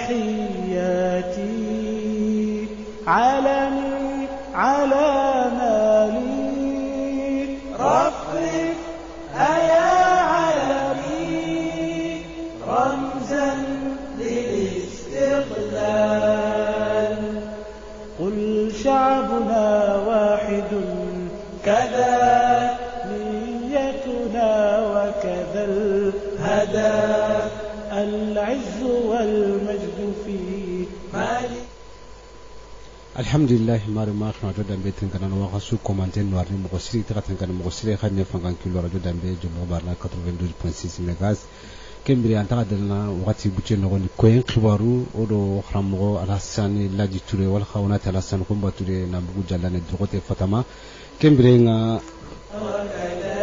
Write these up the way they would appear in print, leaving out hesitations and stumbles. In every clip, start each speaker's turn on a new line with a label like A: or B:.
A: تحياتي علمي على مالي رفرف أيا علمي رمزا للاستقلال قل شعبنا واحد كذا نيتنا وكذا الهدف العز والمجد في مالي
B: الحمد لله مار ما خنا جدا بيتن كان وقاسو كومانتين نوارني مغسري تكاتن كان مغسري خدني فانكان كيلو راديو دامبي جمهور بارنا 92.6 ميغاز كمبري انتا دلنا وقتي بوتي نغون كوين خبارو اودو خرامغو الحساني لاجي توري ولا خونا تلاسان كومبا توري نامبو جالاني دوغوتي فاطمه كمبري نا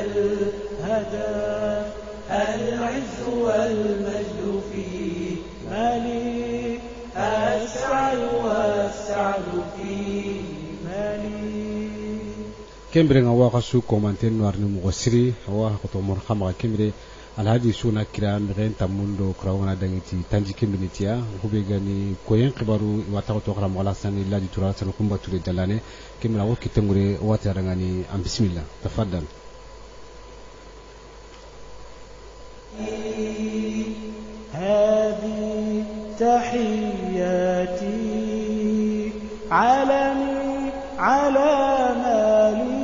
A: الهدف العز والمجد في مالي السعي والسعد في مالي
B: كمبري نا وقاسو كومانتين نوارني مغسري هو خطو مرحمه كمبري alhaji suna kira mren tamundo krawana dangiti tanji kimbinitia hubegani koyen kibaru wata to kram wala sani laji tura san kumba ture dalane kimra wo kitengure wata rangani am bismillah tafaddal
A: هذه تحياتي علمي على مالي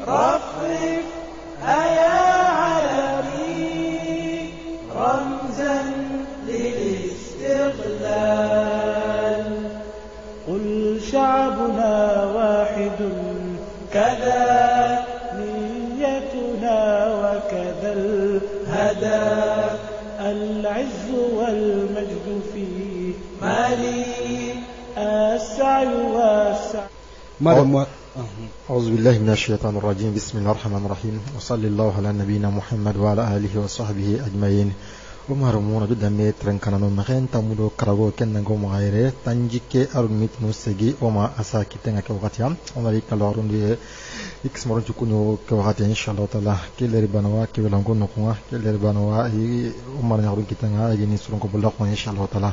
A: رفرف أيا رمزا للاستقلال قل شعبنا واحد كذا نيتنا وكذا الهدف العز والمجد في مالي السعي والسعي
C: أعوذ بالله من الشيطان الرجيم بسم الله الرحمن الرحيم وصلى الله على نبينا محمد وعلى آله وصحبه أجمعين ومهرمون جدا مترن كانوا مخين تمودو كراغو كنغو مغايره تنجيكي أرميت نوسجي وما أساكي تنغا كوغاتيام وناليك نلوارون دي إكس مرون تكونو كوغاتي إن شاء الله تعالى كيل ربانوا كيولانغو نقوما كيل ربانوا ومار نغرون كتنغا أجيني سرونكو بلاقون إن شاء الله تعالى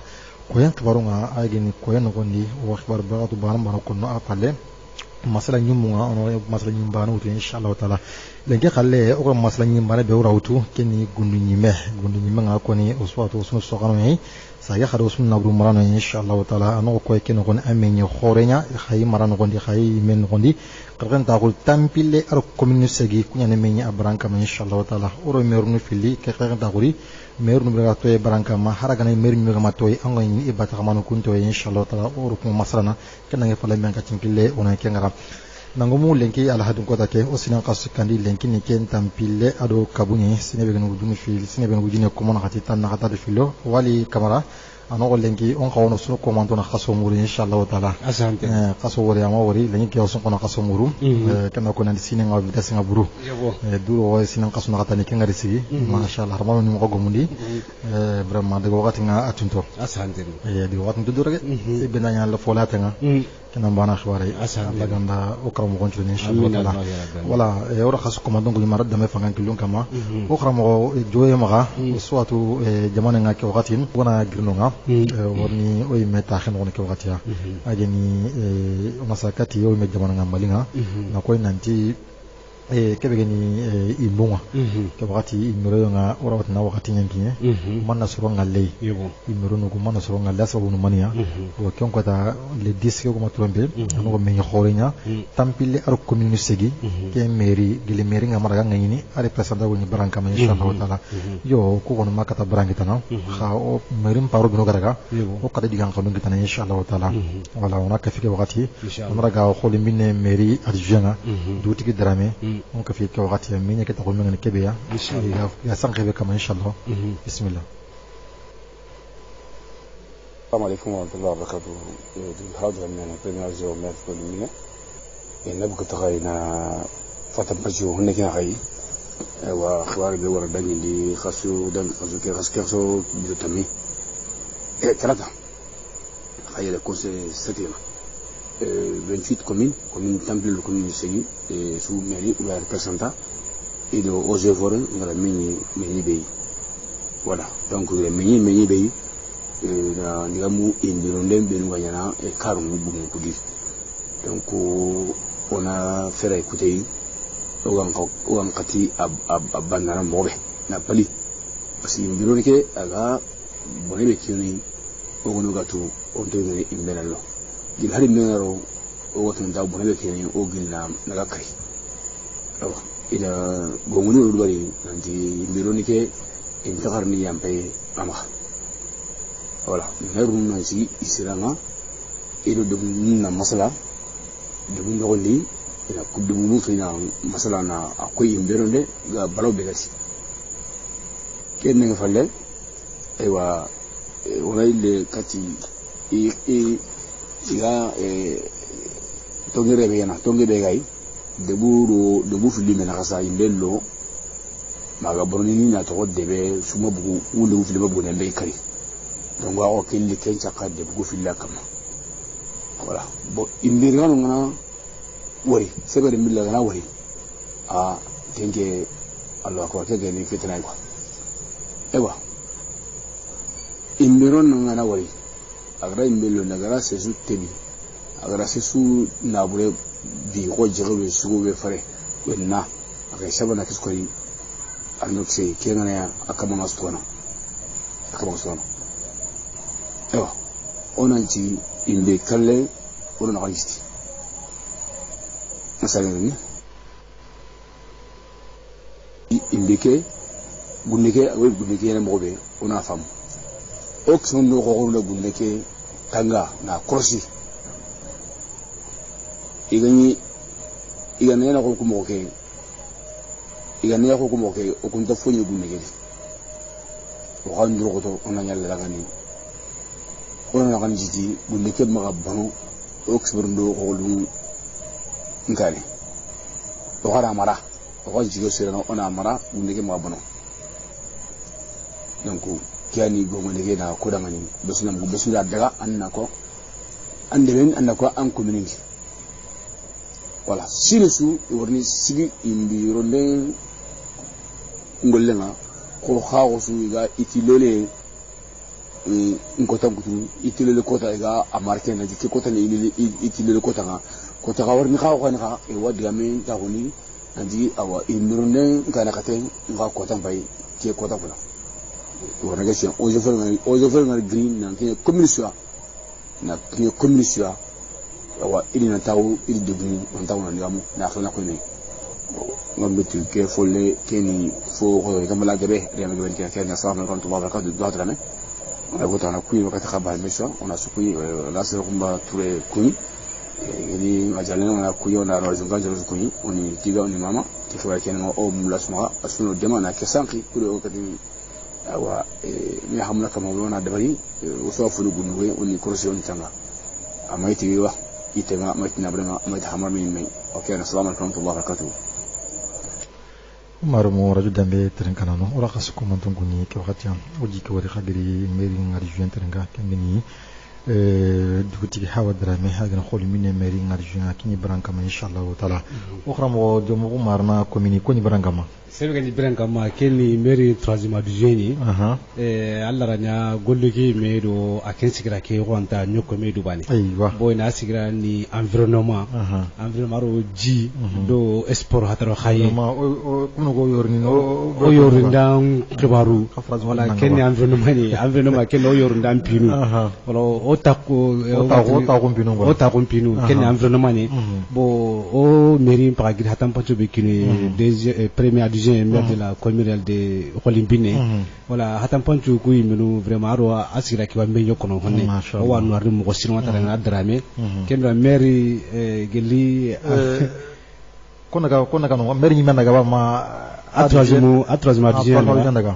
C: كوين كبارونغا أجيني كوين نغوندي وخبار بغاتو بارم بانو كنو أفالي masala nyumunga ono masala nyimbana utu inshallah taala lenke khalle o masala nyimbana be rawtu keni gundu nyime nga koni oswatu osno sokano yi saga khado osno nabru marano inshallah taala ano ko keno kon amenye khorenya khayi marano kondi khayi men kondi qarqan taqul tampille ar commune segi kunya ne menye abranka inshallah taala oro merunu fili ke qarqan taquli merunu be gatoy branka ma haragana merunu be matoy ango ni ibata kamano kunto inshallah taala oro ko masalana kenange fala men ka timpille ona kengara nangomu lenki alhadun kota ke osinan qasu kandi lenki ni ken tampille ado kabuni sinebe gnu dumi fil sinebe gnu jine komona khati tan na khata filo wali kamera ano lenki on kawono sunu komando na khaso muri inshallah taala asante khaso wori ama wori lenki ke osun kona khaso muru kana kona sinen ngaw bida singa buru duro wa sinan qasu na khata ni kenga risi mashallah harmano ni mo gomundi vraiment de wakati nga atunto
B: asante
C: di wakati dudure ibena nya la folata nga كنا مبانا خواري لغندا أكرم وغنشل إن شاء الله تعالى ولا يورا خاص كوماندون كل مرة دم فنان كلهم كما أكرم وجوي مغا وصواتو جمانا كوغاتين وانا جرنونا ورني أي متاخن وانا كوغاتيا أجني مساكتي أي مجمانا مالينا نقول ننتي kebegeni imunga kebagati imiro nga orawat na wakati nyankinye manna soro ngalle imiro no manna soro ngalle sabu no mania o kyon ko ta le disque ko matrombe no ko men khorenya tampile ar commune segi ke mairie gile mairie nga maraga ngini ari presenta woni branka ma inshallah taala yo ko kono makata branki tana kha o mairie paro bino garaga o kada digan ko ngi tana inshallah taala wala ona ka fike wakati maraga kholi minne mairie adjanga dutigi drame on ka fi ka wakati ya minya kita kulmenga ni kebe ya sankhebe kama inshallah bismillah
D: السلام عليكم ورحمة الله وبركاته. الحاضر من البرنامج يوم الفلمية نبغى تغينا فترة بجو هناك نغي وأخبار بيور البني اللي خاصو دم خاصو كي خاص كيسو بدو تمي ثلاثة خيال كورس ستيرة 28 communes temple le commune segi sous mairie ou la représentant et de aux œuvres dans la mini pays voilà donc les mini pays na ndigamu indiro ndembe nganyana e karu bugu kudi donc ona fera écouter ogan kati abandana mobe na pali parce que indiro ke aga bonebe kini ogono gatu onto ngene imbenalo gil hari menaro o watan da bonebe kini o gilna naga kai ila gongoni urubari nanti indiro ke intakarni yampe ama voilà nerun na si isiranga ilo de na masala de bu ndoli ila kubdu mu fina masala na akoy imberonde ga balaw be gasi ken nga falle aywa wala ile kati iga tongere be yana tongere gay de bu fili mena kasa imbello maga boroni ni na to debe suma bugu wule bu fili babu ne kari donc wa kelli ken chaka de bugu fili kama voilà bon imbirano ngana wari sebe de milla ngana wari a tenge Allah ko tege ni fitna ko ewa imbirano ngana wari agra imbelo nagara sesu tebi agra sesu nabure bi ko jero su be fare wenna aga sabana kiskori anoxe kenana akama stona ewa onanti imbe kalle ona qalisti masalan imbeke gunneke awe gunneke na mobe ona fam oxon no ko na gunneke tanga na krosi igani na ko kumoke igani ya ko kumoke o kunta fonyi gunneke o xandro ko to ona nyalla lagani ona kan jiti gunneke maga banu oxburndo ko lu ngani o xara mara o jigo sirano ona mara gunneke maga banu donc kiani gongo lege na ko dangani besunam go besunda daga annako andelen annako an community voilà sinesu worni sigi imbi ronde ngollenga ko xawo su ga itilele ngota ngutu itilele kota ga amarke na dike kota ni itilele kota ga kota ga warni xawo kan ga e wadiga men ta honi andi awa imronde ngana kate nga kota bay ke kota bula wona ga sen ojo fer ngal green na ke commission na ke commission awa ilina taw il debu on taw na ngamu na xana ko ni ngambeti ke folle keni fo ko gamala gabe riama gabe ke ke na sallallahu alaihi wa sallam do adrame on a voté na kuyi wakati khaba mission on a sukui la se rumba touré kuyi yani ajalena on a kuyi on a rozunga jalo kuyi on yi tiga on mama ki fo ke na o mulasma asuno dema na ke sanki kulo wakati awa mi hamna kama wona dabari o so fulu gunwe on ni korsi on tanga amaiti wa itema amaiti brema amaiti hamar min mai okay assalamu alaikum wa barakatuh
C: marumo radio dambe terenkanano ora kasuko mantunguni ke wakati oji ke wari khagiri meri ngari juin terenga kengeni duguti hawa drame hagana kholi mine meri ngari juin kini branka ma inshallah taala okhramo jomo marna komini koni branka ma
B: sebe ni branka ma keni meri 3e du juin alla ranya golluki medo aken sigira ke wonta nyoko medo bani boy na sigira ni environnement ro ji do sport hataro khaye
C: kuno go yorni no
B: o yorndam kibaru wala keni environnement ken o yorndam pinu wala o takko pinu ken environnement ni bo o meri paragir hatam pacho bekini premier du juin de la communale de Olimpine wala hatam pacho kuy menu vraiment ro asira ki wa menyo kono honne o wa no armo ko sino tara na drame ken la meri geli
C: kona no meri ni mena ga ma
B: atroisième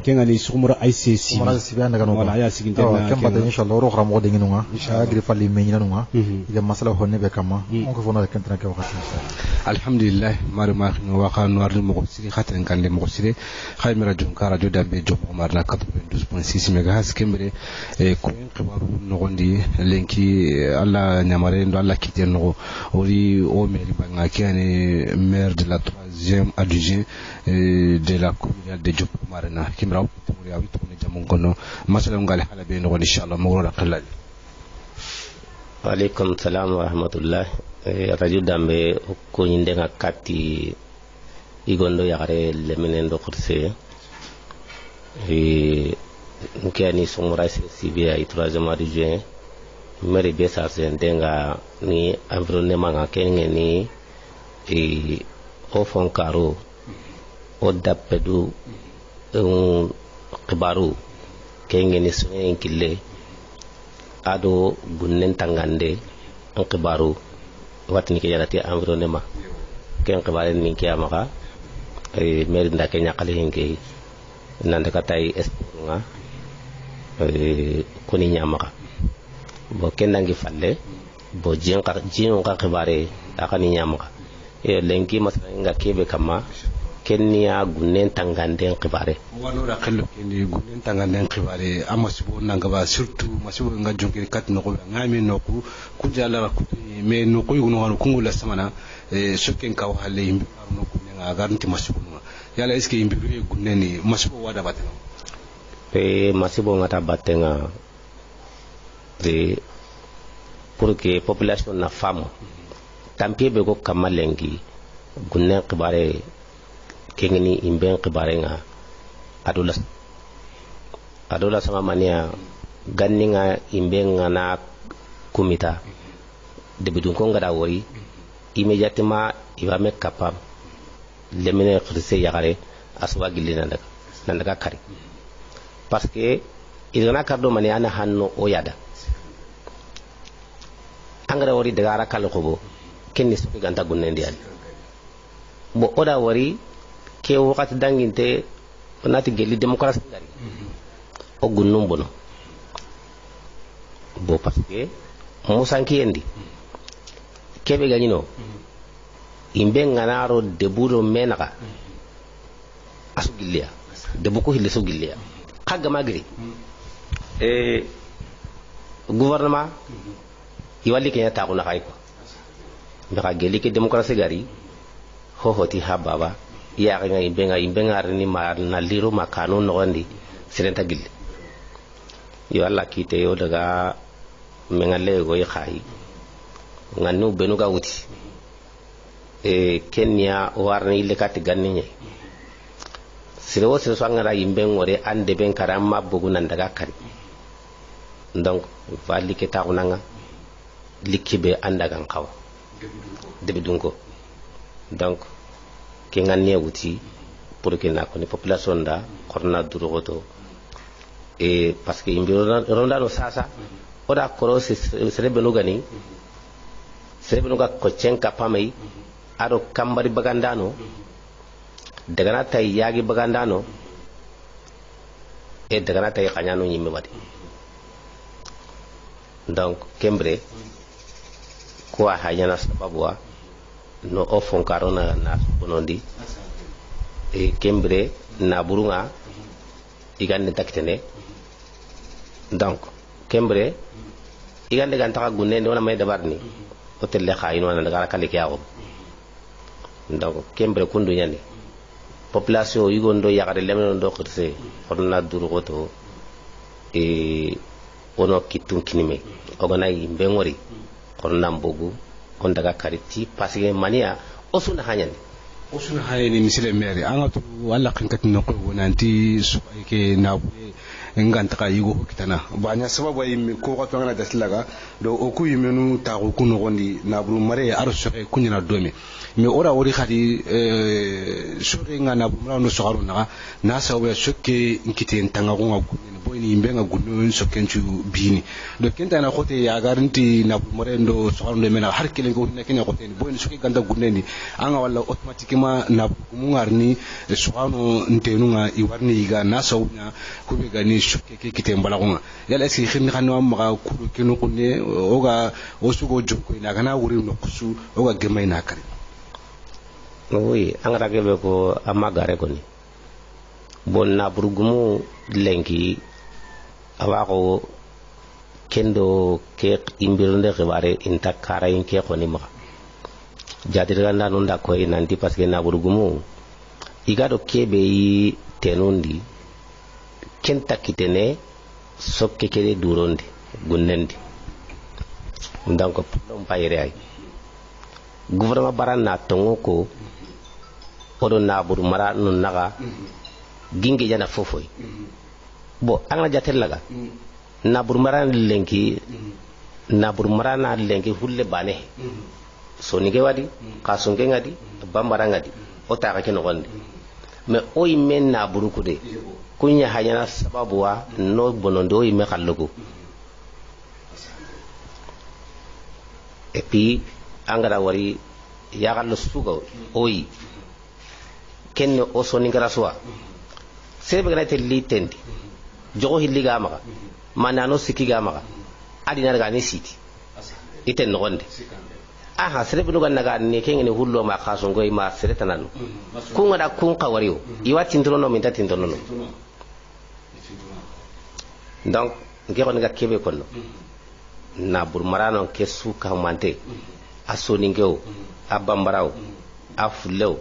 B: kenga ni sumura ICC
C: wala ya siginte na kemba de inshallah ro khram wode nginunga agri falli meñina nunga ida masala honne be kama on ko fona kentra ke wakati
B: alhamdulillah mari ma wa khanu ardu mo siri khatan kan le mo siri khaymi radio ka radio dambe job omar la 92.6 MHz kembre ko en khibaru no gondi lenki alla nyamare ndo alla kiten no ori o meri banga kiane maire de la troisième adjoint de la communauté de Diop Marina Kimraw Tumuria wi tunu jamun kono masalam ngal hala be no inshallah mawro raqallal
E: wa alaikum salam wa rahmatullah radio dambe ko nyinde ngakati igondo yare lemenen do khurse nkani somura CBA i troisième adjoint mari be sa sendenga ni environnement nga kenenge ni o fonkaro o dappedu kibaru kenenge ni soyen kille ado gunnen tangande an kibaru watni ke yarati environnement ken kibaren min ke amaka mari nda kenya kale hinke nanda katay esporunga kuni nyamaka bo kendangi falle bo jin ka kibare akani nyamaka lenki masanga kebe kama kenya gunnen tangande kibare
B: wano da kallo kendi gunnen tangande kibare amasibo nangaba surtout masibo nga jonki kat no ko ngami no ku kujala ku me no ko yugo no kungula samana sokken ka halle yimbe no ku nga garanti masibo yala eske yimbe gunnen ni masibo wada bateno
E: masibo ngata batenga pour que population na femme tampie be ko kamalengi gunne kibare kengeni imben kibare nga adula sama mania ganninga imben nga na kumita de bidun ko ngada wori immédiatement il va mettre capable les mener khirse yagare aswa gilina daga kari parce que il gana kardo mani ana hanno o yada angara wori daga ara kala ko kenni so ganta gunne ndial bo oda wori ke wakati danginte onati gelli démocratie ngari o gunnum bono bo parce que musanki endi kebe ganino imbe nganaro debudo menaka asu gillia debu ko hille so gillia kaga magri gouvernement iwali kenya ta kuna kayko ndaka geli ke démocratie gari ho hoti hababa ya nga imbe nga ni ma na liro makano no ndi serenta gilli yo alla kite yo daga mengale go yi khayi nganu benu ga wuti kenya warni le kati ganni sirewo sire so ngara imbe ngore ande ben karama bugu nan daga kari donc vali ke ta kunanga likibe anda kan kaw debi dunko donc ke ngane wuti pour que na ko ni population da korna durogoto parce que imbe ronda no sasa oda koro serebe no gani serebe no ga ko cenka pamay ado kambari bagandano daga na tay yagi bagandano daga na tay khanyano nyimbe wadi donc kembre ko hanyana sababwa no ofon karona na bonondi kembre na burunga igande taktene donc kembre igande ganta gunne wona may dabarni hotel le khayino na daga kale kyago donc kembre kundu nyani population yugondo yakare lemno do khirse horna durugoto ono kitun kinime ogona yimbe ngori horna mbogu on daga kariti parce que mania osuna hanyani
B: misile mere angatu wala kankati no ko wonanti ke na nganta ka yugo kitana banya sababu yimi ko ko ngana daslaga do oku yimenu ta ko kuno gondi na buru mare arso kunyana domi mi ora wori khadi shoke ngana bumra no sogaru na sababu shoke nkite ntanga ko ngakuni boyni yimbe nga gunno sokenchu bini do kenta na khote ya garanti na bumare ndo sogaru ndo mena har kelen ko ne kenya khote ni boyni shoke ganda gunne ni anga wala automatiquement na mungarni sogaru ntenu nga iwarni iga na sawnya kube gani shoke ke kite mbala ko yala esi khini khano ma ko kenu kunne oga osugo jokko ina kana wuri no kusu oga gemay na kare
E: oui angara gebe ko amagare ko ni bon na burgumu lenki awako kendo ke imbirunde khibare inta kara inke ko ni ma jadirganda nun da koy nanti parce que na burgumu igado kebe yi tenundi kenta kitene sokke kede durondi gunnendi donc problem bayre ay gouvernement baran na tongo ko odo na buru mara nun naga ginge jana fofoy bo angna jatel laga na buru mara lenki hulle bane so ni ge wadi kasunge ngadi bambara ngadi o ta ka keno gonde me o imen na buru kude kunya hayana sababu wa no bonondo ime kallugo et puis angara wari ya gallo sugo oyi kenne o so ni ngara soa sebe gana te litendi jogo hilliga maka manano sikiga maka adina daga ni siti iten no gonde aha sebe no ganna ne kengene hullo ma khasungo ma sere tananu kunga da kun kawariyo iwati ndrono min tati ndrono donc ngeko nga kebe kono na burmarano ke suka mante asoningeo abambarao afuleo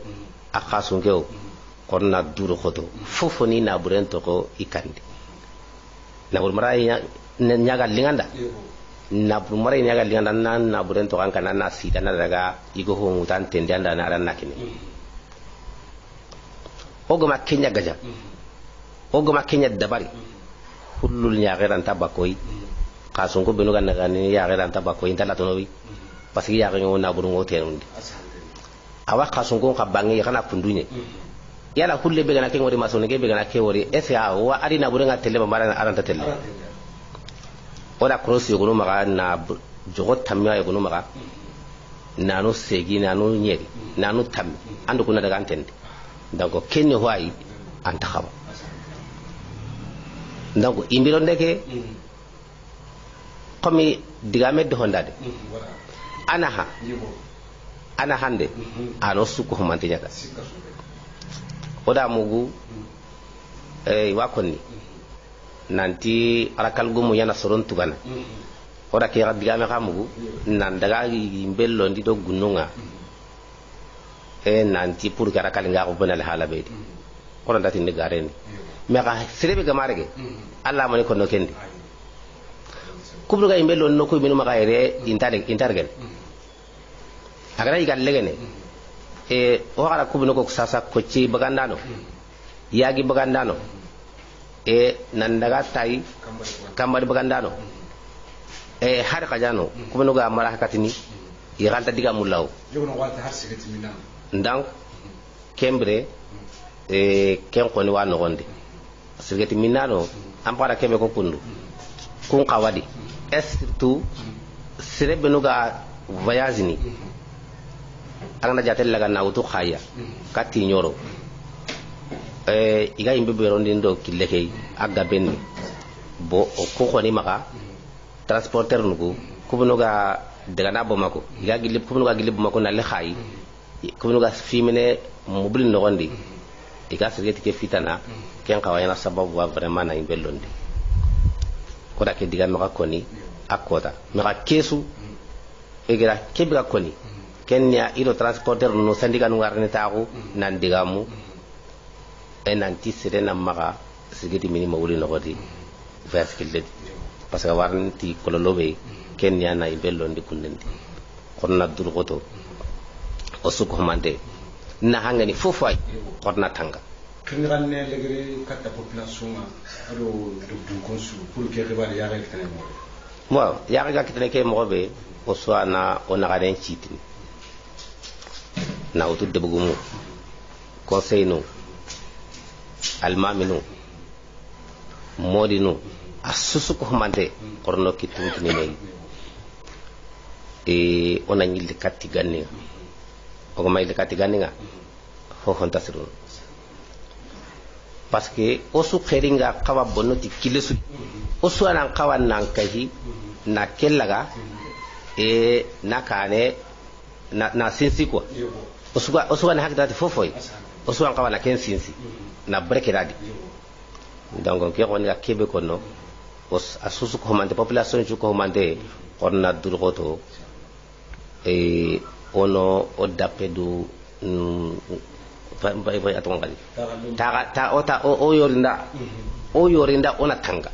E: akhasungeo konna duro khoto fofoni na burento ko ikandi na burmaraya nyaga linganda na burmaraya nyaga linganda na burento kan kana na sita na daga igo ho mutan tende anda na ran nakini ogoma kenya gaja ogoma kenya dabari hullul nyaageran tabakoy kasungo benu ganna gani yaageran tabakoy intala tonowi parce que yaage ngona buru ngote nundi awa kasungo ka bangi kana kundunye yala hulle be gana ke ngori masone ke be gana ke wori esa wa ari na buru ngatelle ba mara aranta telle oda cross yogono maga na jogo tamya yogono maga nanu segi nanu nyeri nanu tam ando kuna daga antende donc kenni hoyi anta khaba donc imbiro ndeke komi digame de hondade ana hande ano suko humante nyaka oda mugu wakonni nanti arakal gumu yana soron tugana oda ke digame khamugu nan daga imbello ndi do gununga nanti pour gara kal nga ko bonal hala beedi ko ndati ndi gareni meka serebe gamarege alla mani ko no kendi kubruga imbello no ko minu maka ere intargen agara igal legene o gara kubno ko sasa ko ci bagandano yagi bagandano nan daga tai kambari bagandano har kajano kubno ga mara hakatini igalta diga mulaw
B: yono walta har sigati minna
E: ndang kembre ken ko ni wa no gonde sigati minano ampara kebe ko kundu kun kawadi surtout serebe no ga voyage ni angana jatel laga na wutu khaya kati nyoro iga imbe berondi ndo kileke aga benni bo ko ni maka transporteur nugo kubno ga daga na bomako iga gilib kubno ga gilib mako na le khayi kubno ga fimene mobil no gondi iga sigeti ke fitana ken kawayana sababu wa vraiment na imbe londi ko da ke diga maka koni akota maka kesu egira kebiga koni kenya ilo transporteur no syndicat no warne taako nan digamu nanti serena maka sigeti minima wuli no godi vaskilde parce que warnti kololobe kenya na ibellondi kundendi konna durgoto o suko mande na hangani fofay konna tanga
B: kinranne legere katta population ado du konsu pour que rebal ya rek tane mo
E: waaw ya ga kitane ke mo be o soana o na garen chitini na otu debugumu conseil no almaminu modinu asusu ko mande korno kitunti ni nei ona nyilde katti ganni o ko mayde katti ganni nga fo hon tasirun parce que o su kheringa kawa bonoti kilesu o su anan kawan nan kahi na kellaga na kane na sinsi ko o su na hakdati fofoy o su an kawana ken sinsi na breke dadi donc ke on ga kebe kono os asusu ko mande population ju ko mande on na durgoto ono o dappe du bay aton kali ta o yorinda ona tanga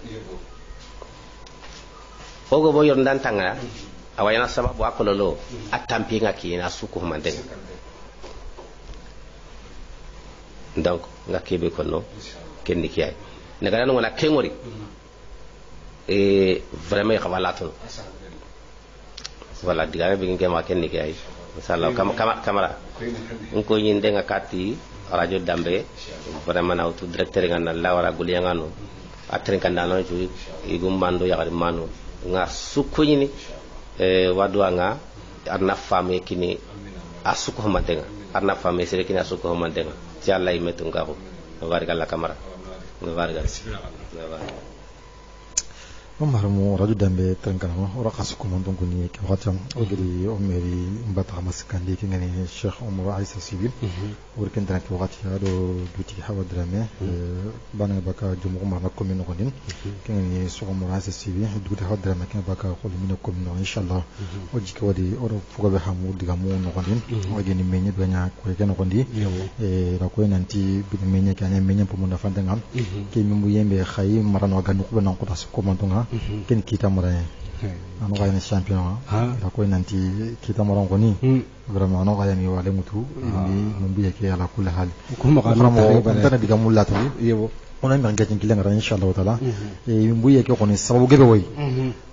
E: ogo bo yorinda tanga awayana sababu akololo atampinga kina suku mandenga donc nga kebe kono kenni kiyay nagana ngona kengori vraiment xawalato voilà digame bi ngema kenni kiyay inshallah kamera nko nyinde nga kati radio dambe vraiment na auto directeur nga la wara guli ngano atren kan dano ju igum mando ya mano nga sukunyini wadwa nga arna fami kini asuko mandenga arna fami sere kini asuko mandenga ci Allah yimetu ngako barikalla kamera barikalla
C: Omarmu radio dambe tengkana ora kasuko mondon kuni kawatam ogri omeri mbata maskandi kingani Sheikh Omar Aissa Sibil urken tan wakati ado duti hawa drame bana baka jumu Omar na commune kodin kingani Sheikh Omar Aissa Sibil duti hawa drame kin baka ko limina commune inshallah oji ko wadi oro fugo be hamu diga mu no kodin oji ni menye banya ko ken kondi ba ko nanti bi menye kan menye po mo na fandangam ke mi mu yembe khayi marano ganu ko nan ko tas ko mantunga ken kita maraye ano gayna champion da ko nanti kita maran ko ni vraiment ano gayni wale mutu ni mumbi yake ala kulli hal
B: ko mo
C: kana diga mulla tawi yebo ona mi ngati ngila ngara inshallah taala mumbi yake ko ni sababu gebe way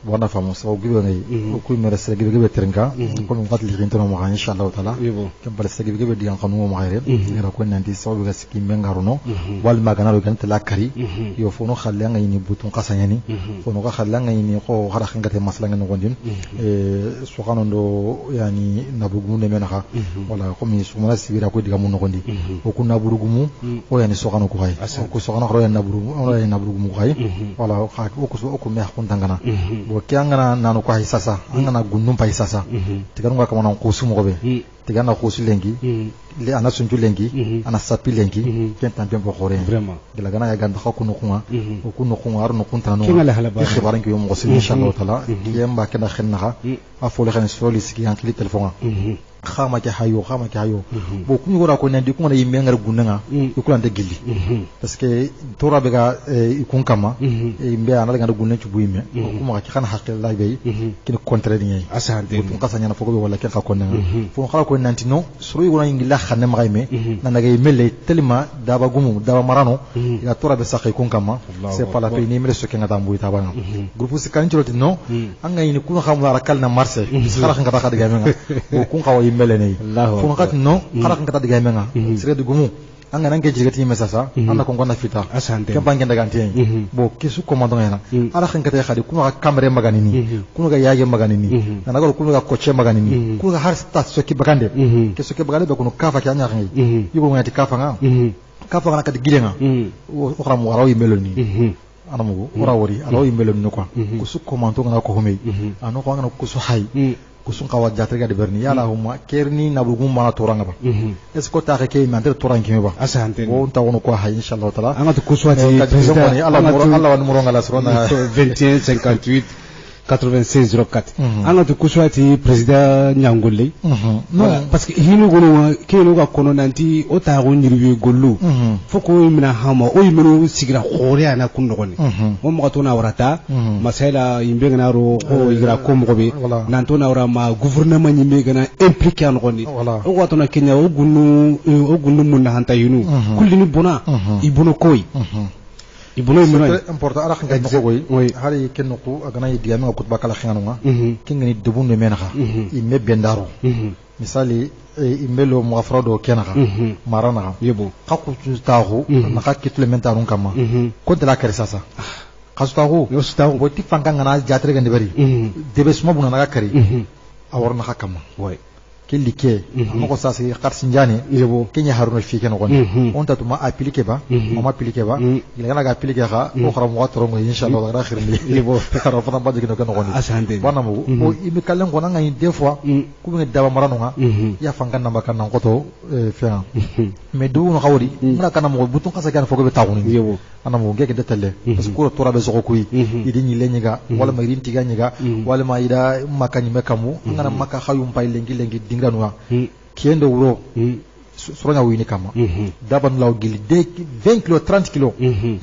C: bona famu sababu gebe ngay ko mi resere gebe terenga ko mi ngatli gintono mo inshallah taala kam bal sege gebe digan xanu mo xayre era ko nanti sababu ga sikki mengaruno wal magana do gante la kari yo fono xalle ngay ni butun qasanyani fono ga xalle ngay ni ko xara ngate masla ngani gondin so xanondo yani nabugumu ne menaxa wala ko mi sumana sibira ko diga mu no gondi o ku nabugumu o yani so xano ko xay ko so xano ro yani nabugumu xay wala xa o ko me xon tangana bo kyangana nanu ko hay sasa angana gunnum pay sasa tiganu ga kamana ko sumo gobe tigana ko lengi le ana sunju lengi ana sapi lengi kentan tempo khore
B: vraiment
C: gila gana ya ganda ko no kunga o kuno kunga ar no kuntano
B: kinga la halaba
C: khibaran ki yom gosil inshallah taala yamba kena khenna a fo le khen soli siki an kli telephone khama ke hayo bo kunyo gora ko nandi ko na yimbe ngar gunanga ikulante gilli parce que tora be ga ikun kama yimbe ana ga gunne ci buyime ko ma ki khana haqqi la bay kin contraire ni
B: asante
C: ko kasanya na fogo wala ken ka konna fo khara ko nanti no suru yugona ngila khanne magayme nana ga yimele telima daba gumu daba marano ya tora be sakay kun kama c'est pas la peine ni mere so ken ngata mbuy tabana groupe sikan ci loti no anga yini kun xam wara kal na marché khara ngata khadi ga menga ko kun xaw melene fon kat no khara kan kata diga menga sire de gumu anga nange jigati mesasa anda ko ngona fita
B: asante
C: kampange ndaga antien bo kisu commandant yana ala kan kata khadi kuma kamere magani ni kuma ga yage magani ni nana go kuma ga coach magani ni kuma har sta soki bagande kisu ke bagande be kuno kafa kanya ngi yugo ngati kafa nga kafa kana kati gilenga o khram waraw yimeloni anamugo wara wori alaw yimeloni ko kusu commandant ngana ko homi ano ko ngana kusu hay kusun kawa jatega de berni yala huma kerni nabugum mana toranga ba est-ce que ta ke mi ande toranga kimi ba
B: asante
C: o ta wono ko hay inshallah taala
B: anga to kuswati
C: president Allah numero ngala srona
B: 21 58 9604 anga to kuswati president nyangole non parce que hinu gono kelo ga kono nanti o ta go nyirwi gollu foko mina hama o yimeno sigira khore ana kundo goni o mo to na warata masala yimbe ngana ro o igra ko mo be nanto na wara ma gouvernement nyimbe gana impliqué an goni o wato na Kenya o gunu mun na hanta yinu kullini bona ibuno koy ibuno
C: c'est très important ala khanga ko goy hali kenno ko agana yidiga mi ko bakala khanga kingani debun ne menaha imme bendaro misali imelo mo afrado kenaha marana
B: yebo
C: khakku tahu naka kitle mentarun kama ko de la kersasa khasutahu yostahu bo tifanga ngana jatre gande bari debe suma buna naka kari awarna hakama way kelike amako sasa kharsinjane yebo kenya haruna fike no gon onta tuma appliquer ba mama appliquer ba ilana ga appliquer ha o khram wa toro inshallah da khirni yebo khara fana ba jigino kan gon
B: asante
C: bana mo o imi kalen gon nga des fois ku ngi daba marano nga ya fanga namba kan nan koto fian mais du no khawri mura kana mo butun kasa kan fogo be tawuni
B: yebo
C: ana mo ngeke detalle parce que ko tora be soko kuyi idi nyile nyiga wala ma irin tiga nyiga wala ma ida makani mekamu ngana maka khayum pay lengi dingranwa kiendo wuro soronya wini kama daban law gili 20 kilo 30 kilo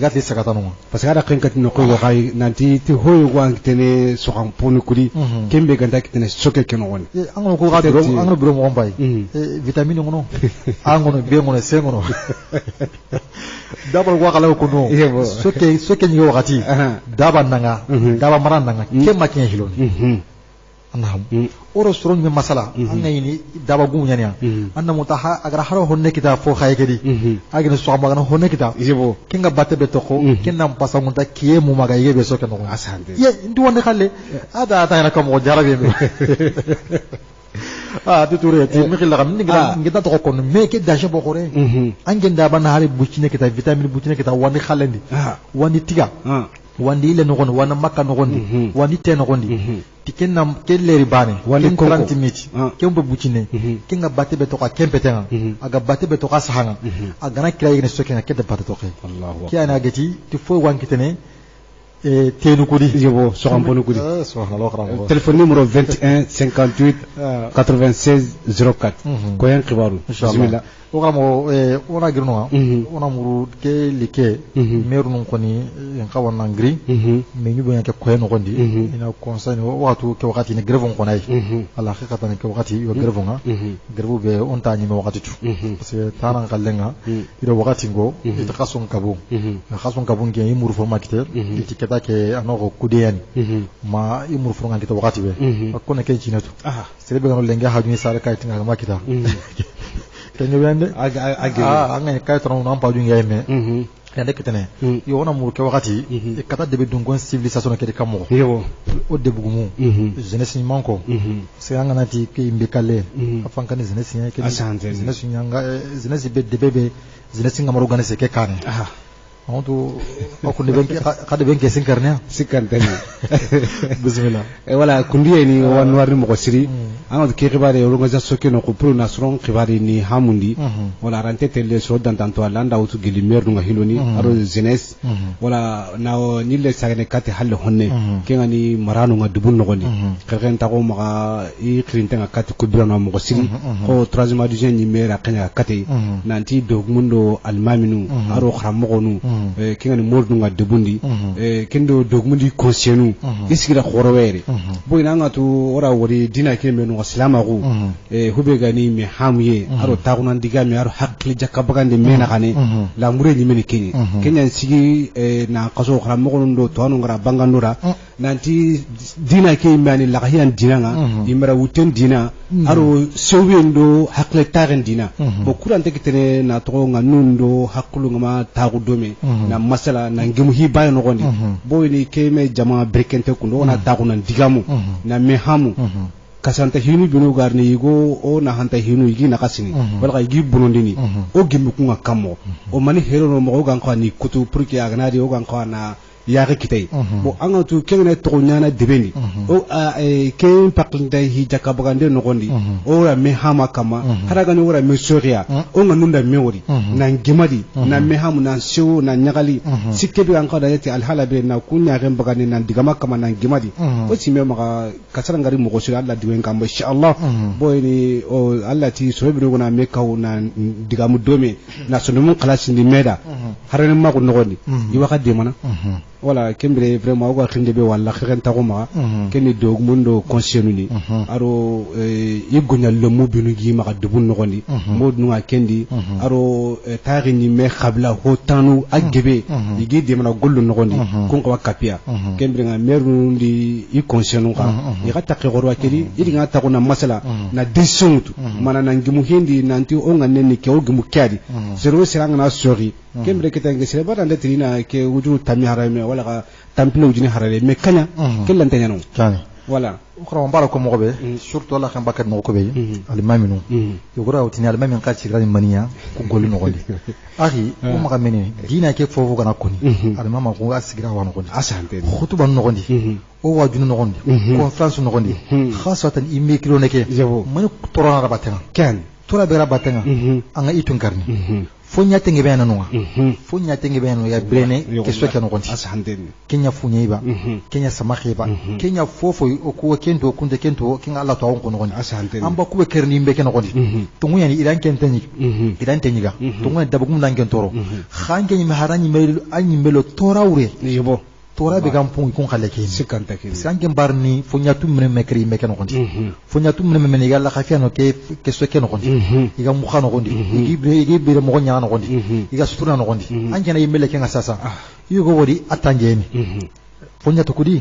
C: gati sakatanu
B: parce que ada kenkat no ko kay nanti ti hoyo wang tene so kan ponu kuli kembe ganda kitene soke keno won
C: angno ko gado angno bro mo mbay vitamine ngono angono be ngono se ngono daban wa kala ko no soke ni wakati daban nanga daban maran nanga kemma ken hilon annahum oro soron me masala angayni daba gunya nya anna mutaha agar haro honne kita fo khaye kedi agene so magana honne kita jebo kinga batte be to ko kinna pasa munta kiye mu maga yebe so keno asante ye ndi wonde khalle ada ta na kam ko jarabe me tu toure ti mi khila kam ngita to ko me ke daje bo khore angen daba na hari bucine kita vitamine bucine kita wandi khalendi wandi tiga wandi ile no gono wana makka no gondi wandi te no gondi tikenna kelleri bane wali 30 minutes kembo bucine kinga batte be to ka kempetenga aga batte be to ka sahanga aga na kira yene sokenga kedda batte to kay Allahu kiana gati ti fo wankitene tenu kudi jebo so ambonu kudi subhanallah téléphone numéro 21 58 96 04 ko yan khibaru bismillah ogamo ona girno ona muru ke like meru non koni en kawana ngri me nyubo yake ko en gondi ina concerne watu ke wakati ni grevon konay ala hakikatan ke wakati yo grevon ha grevu be on tani me wakati tu parce que tanan kallenga ida wakati ngo ita kason kabu nge yimuru fo makiter iti keta ke anoko kudeyani ma yimuru fo ngandi to wakati be akone ke jinatu serebe ngano lenga hajuni sare kay tinga makita kenyo bende anga kay tono non pa junga yeme yande kitene yo wona mur ke wakati e kata debe dungon civilisation ke de kamo yo o debugumu jeunesse ni manko se anga nati ke imbekale afanka ne jeunesse ni ke jeunesse nyanga jeunesse be debebe jeunesse ngam organiser ke kane onto okune benki kade benki sinkarnya sikantani bismillah e wala kundiye ni wan warni mo ko siri anga ke khibare yo nga soke no ko pro nasron khibare ni hamundi wala rante tele so dan tanto alanda wutu gili merdu nga hiloni aro jeunesse wala na ni le sagane kate halle honne ke ngani marano nga dubun no goni khen ta ko ma i krinte nga kate ko bilano mo ko siri ko troisième adjoint ni mera kanya kate nanti dogmundo almaminu aro khram mo nu kengani mordu nga debundi kendo dogmundi konsienu isikira khorowere boyna nga tu ora wori dina kembe no salama ko hube gani mi hamye aro tagunan digami aro hakli jakabagande mena kane la mure ni meni kenya kenya sigi na qaso khram mo ndo to anu ngara bangandura nanti dina kembe ani la hiyan dina nga imara wuten dina aro sewendo hakle tagen dina bo kurante kitene na to nga nundo haklu ngama tagu dome na masala na ngimu hi bayo no gondi boy ni keme jama brekente kundo na tagunan digamu na mehamu kasanta hinu binu garni yigo o na hanta hinu yigi na kasini wala ga yigi bunondini o gimu kunga kamo o mani hero no mo gan ko ni kutu purki agna di o gan ko na yaake kitay bo anga tu kengene to nyana debendi o ken paklinde hi jakabagande no gondi o ra me hama kama haraga no ra me soria o nganunda mewori na ngimadi na me hamu na sew na nyagali sikkebi an kada yati alhala be na kunya gem bagani na digama kama na ngimadi o sime maka kasara ngari mo ko sura Allah diwen kamba inshallah boy ni o Allah ti sobe no na me kaw na digamu dome na sunu mun khalasi ni meda harane ma ko no gondi yi wakade mana wala kembere vraiment o khinde be wala khen ta goma kenni dog mundo conscienu ni aro yigonya le mobinu gi ma dubun no gondi modnu nga kendi aro tari ni me khabla ho tanu agebe yigi de mana gollu no gondi kun ko kapia kembere nga meru ndi yi conscienu ka yi ga takki gorwa kedi yi nga ta na masala na decision tu mana na ngimu hindi nanti o nga nenni ke o gimu kyadi zero seranga na sori kembere ketanga sere bada ndetrina ke wuju tami harame wala ka tampilo wujini harare me kanya kellante nyano wala ukra mbara ko mo be surtout Allah kan bakat no ko be al maminu yugura utini al mamin ka cigrani maniya ko gollu no gondi ahi o maka meni dina ke fofu kana koni al mama ko asigira wa no gondi asante khutuba no gondi o wajunu no gondi conference no gondi khasatan imikro neke man torona rabatena kan tora bera batenga anga itun karni fo nyate ngebe nanwa fo nyate ngebe no ya brene ke so ke no konti kenya fu nyeba kenya samakheba kenya fofo okuwa kento kunde kento kinga Allah to on kono konti amba kuwe kerni mbe ke no konti tungunya ni iran kentenyi iran tenyiga tungunya dabugum nangen toro khange ni maharani melo anyi melo tora ure
B: yebo
C: tora be gampung kun khale ke
B: sikanta ke
C: sange barni fo nyatu mene mekri meke no konti fo nyatu mene mene yalla khafia no ke so ke no konti iga mu khano konti igi bire mo nya no konti iga sutura no konti anje na yimele ke ngasasa yugo wodi atanjeni fo nyatu kudi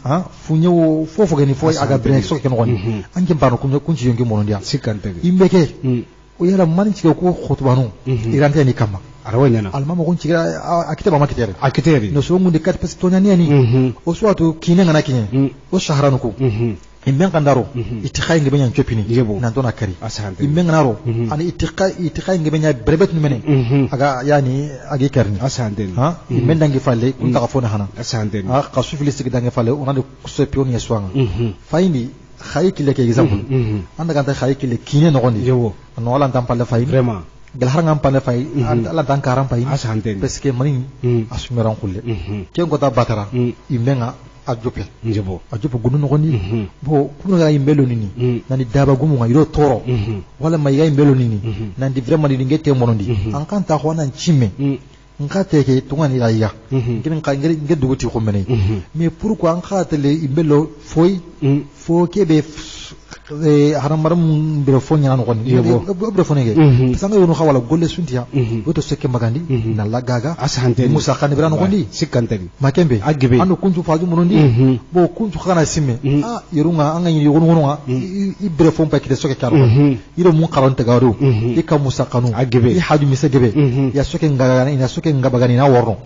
C: ha fu nyewo fofo gani fo aga bire so ke no konti anje barno kunci yonge mo ndia
B: sikanta ke
C: imbeke o yala man ci ko khutbanu irante ni kama
B: arawanya
C: almama kun cigira akite ba makitere
B: akiteri
C: no so ngunde kat pes tonya ni o so atu kine ngana kinye o shaharanu ko imben kandaro itikhay ngi benya chopini nan dona kari imben ngaro ani itikhay ngi benya brebet numene aga yani agi karni ha imben dangi falle kun ta fona hana ha qasu filistik dangi falle onande kusepion yeswanga fayni khayki leke example anda ganta khayki le kine no gondi no wala ndam palle fayni
B: vraiment
C: gal har ngam pane fay ala dan karam pay parce que mani asumeran kulle ken ko ta batara imenga ajopel
B: njebo
C: ajopo gunu no gondi bo kuno ga imbelo nini nani daba gumu ga iro toro wala mai ga imbelo nini nandi vraiment ni ngete monondi an kan ta khwana chime nka teke tungani la ya ngin ka ngir duguti ko mene mais pourquoi an khatele imbelo foy fo kebe haram biro fo nyana no gondi biro fo nege sanga yono khawala golle suntiya woto sekke magandi na la gaga musa khane bira no gondi
B: sikantari
C: makembe ando kunju faju monondi bo kunju khana simme yorunga anga yi yono ngono i biro fo mpa kide sokke karo iro mun qaronte garo i ka musa kanu i haju mise gebe ya sokke ngaga ina sokke ngabagani na worno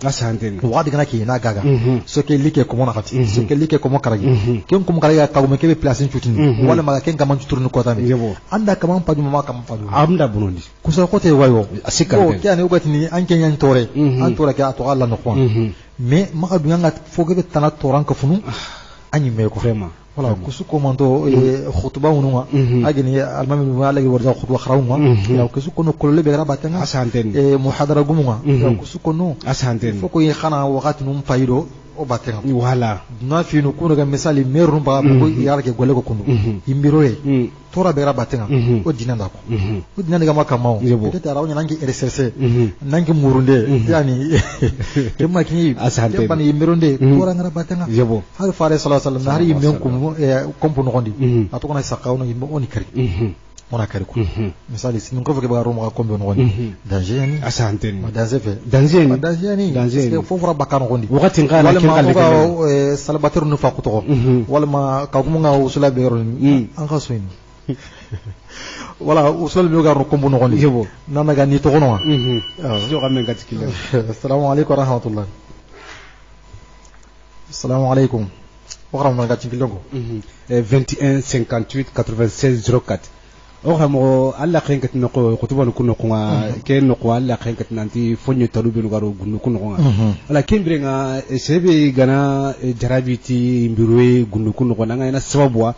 C: wadi gana ki na gaga sokke like ko mona khati sokke like ko mo karagi ken ko mo karagi ta ko mekebe place chutini wala maga ken kaman turnu ko tami anda kaman paju mama kaman paju
B: amda bunondi
C: kusa ko te wayo
B: sikante
C: o kyane ugatini anke nyan tore an tore ka to Allah no ko mais maka duanga foge tana toran ka funu anyi me ko vraiment wala kusu komando khutba unuma agini almami wala gi warza khutba khrawuma ya kusu kono kolole be graba tanga muhadara gumunga ya kusu kono foko yi khana wakati num paydo o batenga
B: wala
C: na finu kuno ga misali meru ba ko yara ke gole ko kunu imbiroye tora be graba tanga o dinanda ko o dinanda ga makamao peut-être arawnya nangi RSRC nangi murunde yani kemma kini asante ban imbironde tora graba tanga
B: yebo
C: har fare sallallahu alaihi wasallam nari imben ko kompo no gondi ato kona sakawno yimbo oni kari ona kari ko misali sin ko foke ba roma kombo no gondi danger yani
B: asante
C: ma danger fe
B: danger
C: yani danger fo fora bakano gondi
B: wakati ngala ken galle
C: ko salabatir no faquto wala ma ka ko nga usula be ron an khaswini wala usul mi garu kombo no gondi yebo nana ga ni to gono
B: jo gamen gatikile
C: assalamu alaykum wa rahmatullah assalamu alaykum wakram man gatikile ko
B: 21 58 96 04 o xamo alla xenkat no ko khutubanu kuno ko ke no ko alla xenkat nanti fonyo talubi no garo gunnu kuno ko ala kembre nga sebe gana jarabiti mbiroy gunnu kuno ko nga ina sababwa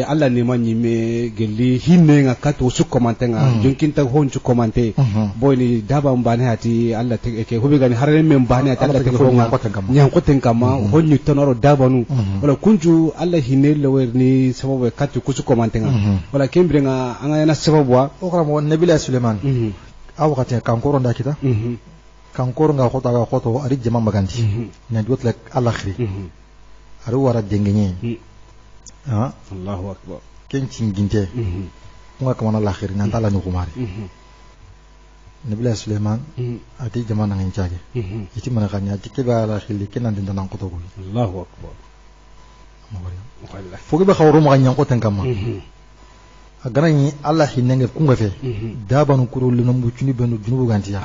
B: alla ne manyi me gelli hinne nga kato su commenter nga jonkin ta honchu commenter boy ni daba mbane hati alla te ke hobe gani harare men mbane hati alla te ko nga nyang ko ten kama honyu tonoro daba nu wala kunju alla hinne lewer ni sababu kato ku su commenter nga wala kembre nga anga yana sababwa
C: okra nabila suleiman awakati kankoro ndakita kankoro nga khota ga khoto ari jama maganti nyandi wotla alakhri ari wara dengenye
B: Allahu akbar
C: ken cinginte nga kamana alakhri nanta la nukumari nabila suleiman ati jama na ngincage iti mana kanya ati keba alakhri kenan dinda nan khoto ko
B: Allahu akbar
C: fogi ba khawro ma ganyan ko tankama agarani Allah hinenge kunga fe dabanu kuro le nombu chuni benu junubu gantiya